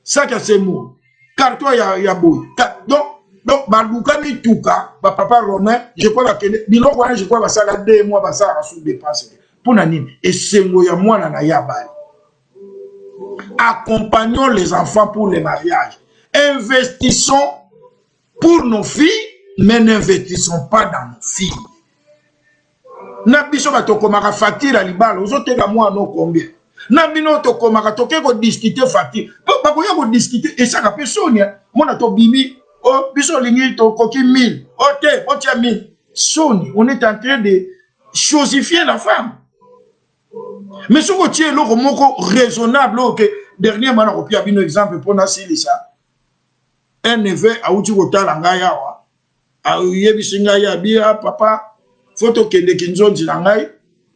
saki ya semo carton ya boy donc baluka mituka papa Romain je crois bakende biloko wana je crois basala 2 mois basala sous dépense pour nani esengo ya mwana na yabali. Accompagnons les enfants pour les mariages, investissons pour nos filles mais n'investissons pas dans nos filles. Na biso batokomaka facture à libala ozoteka mwana no combien Na bino to komaka toke ko discuter fati. Ba ko ya ko discuter et ça ka personne. Mona to bimi oh biso lingi to koki 1000. OK, on tient 1000. Soni, on est en train de chosifier la femme. Mais ce que tu es raisonnable, ok, dernièrement, on a pris un exemple pour Nassili ça. Un neveu a outi kotalanga wa. A yebisinga ya bia papa photo kende kinzonzi langai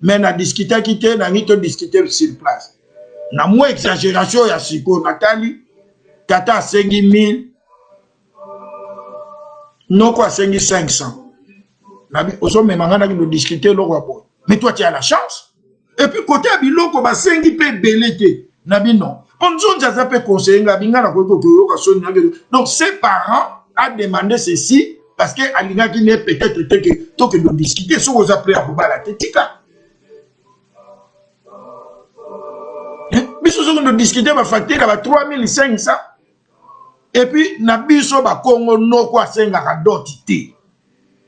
mais na discuter kité na ngito discuter sur place. Na mo exagération ya siko Nathalie tata sengi 1000 non quoi sengi 500. Nabi ozo memanga ki no discuter lo kwa. Mais toi tu as la chance. Et puis côté biloko ba sengi pe belete nabi non. Onzo njaza pe conseiller ngabinga na ko yoka soni ngelo. Donc ses parents a demandé ceci parce que alinga qui n'est peut-être que to que de discuter sur aux après à la tetika. Biso so de discuter ba facture ba 3500 et puis na biso ba Congo no kwa senga ka doti te.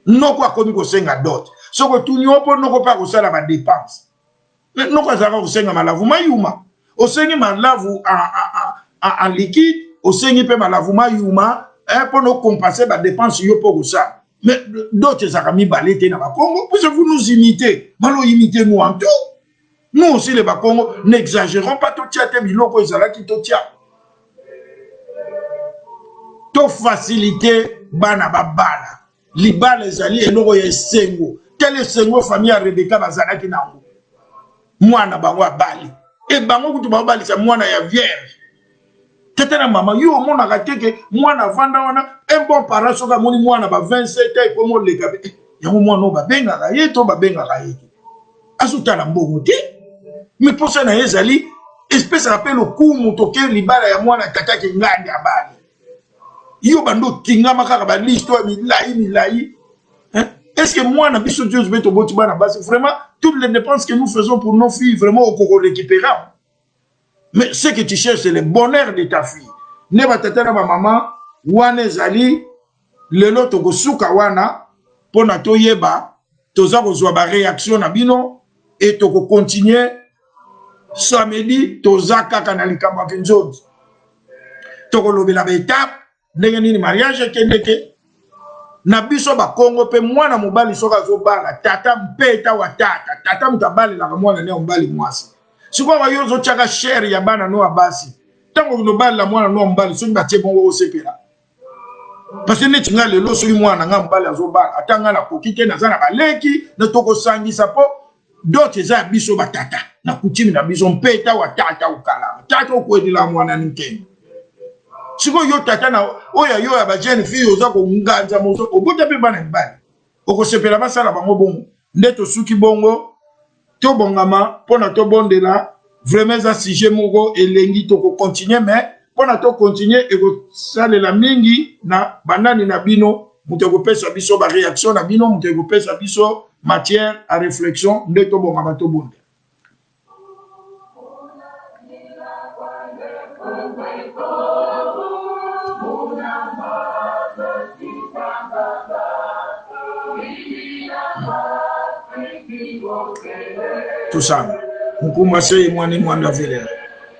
No kwa komi ko senga dot. So ko tunyopo no ko pa ko sala ba dépense. Non quoi ça va au senga malavu mayuma au sengi malavu en liquide au sengi pe malavu mayuma pour nous compenser ba dépense yo pour ça mais d'autres ça a mis balete na ba Congo pour vous nous imiter malo imiter nous en tout nous aussi les ba Congo n'exagérons pas tout tia te biloko ezala ki to tia to faciliter bana babala libala ezali eloko ya sengo quel sengo famille a Rebecca bazala ki na mwana bango abali e bango kutu babali sa mwana ya vierge tete na mama yo mona kateke mwana vanda wana un bon parent soka moni mwana ba 27 ans komo leka yango mwana ba benga ka ye to ba benga ka ye asuta na mbongo te mais pour ça na ezali espèce appelle au coup motoke libala ya mwana tata ki ngandi abali yo bando tingama kaka ba l'histoire milai hein. Est-ce que moi, vraiment, toutes les dépenses que nous faisons pour nos filles, vraiment, on récupérera. Mais ce que tu cherches, c'est le bonheur de ta fille. Ne va t'attendre à ma maman, wane zali, le lot toko suka wana, pona to yeba, toza kozwa ba réaction na bino, et toko continuer, samedi, toza kaka na likamba kenzozi. Toko lobe la étape, ndenge nini mariage kendeke, na biso ba Congo pe mwana mobali soka zo bala tata mpeta wa tata mutabali la mwana ne mbali mwasi siko wa yozo chaka share ya bana no abasi tango no bali la mwana no mbali so batie bongo osepela parce que neti ngale lo so mwana nga mbali azo bala atanga na kokite na zana baleki na toko sangisa po dote za biso ba tata na kutimi na biso mpeta wa tata ukala tata okwedila mwana nkeni siko yo tata na oya yo ya ba jeune fille oza ko nganza mozo obota pe bana mbali okosepela basala bango bongo ndeto suki bongo to bongama pona to bondela vraiment za sujet moko elengi to ko continuer mais pona to continuer e ko salela mingi na banani na bino muto ko pesa biso ba réaction na bino muto ko pesa biso matière à réflexion ndeto bongama to bonde. Tout ça, mkumba sei mwani mwanda vile.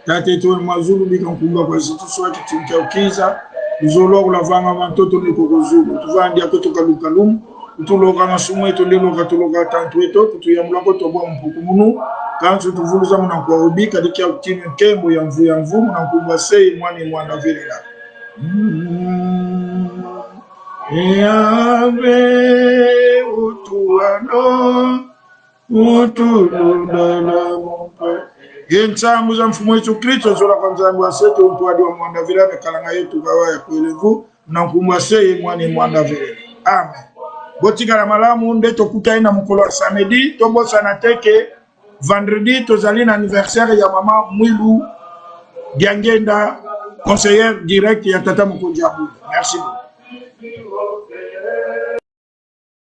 Tate tu mazulu bika mkumba kwa zitu swati tinkiaukiza. Uzolo la vanga mantoto ni kokuzulu. Tuvandi akoto kalukalum. Utuloka masumu eto leloka tuloka tantu eto. Kutuyamulako tobo mpukumunu. Kansu tuvuluza muna kwa ubi. Kadiki ya utini kembo ya mvu. Muna mkumba sei mwani mwanda vile la. Yahweh utuano. Yensambu za mfumo Yesu Kristo zola kwa nzambu wa seto mtuwadi wa mwanda vile mekalanga yetu gawa ya kuelevu na mkumwa seye mwani mwanda vile. Amen. Botika la malamu ndeto kutaina mkolo wa samedi tombo sana teke vendredi tozali na anniversaire ya mama Mwilu Diangenda conseillère direct ya tata Mkonjabu. Merci beaucoup.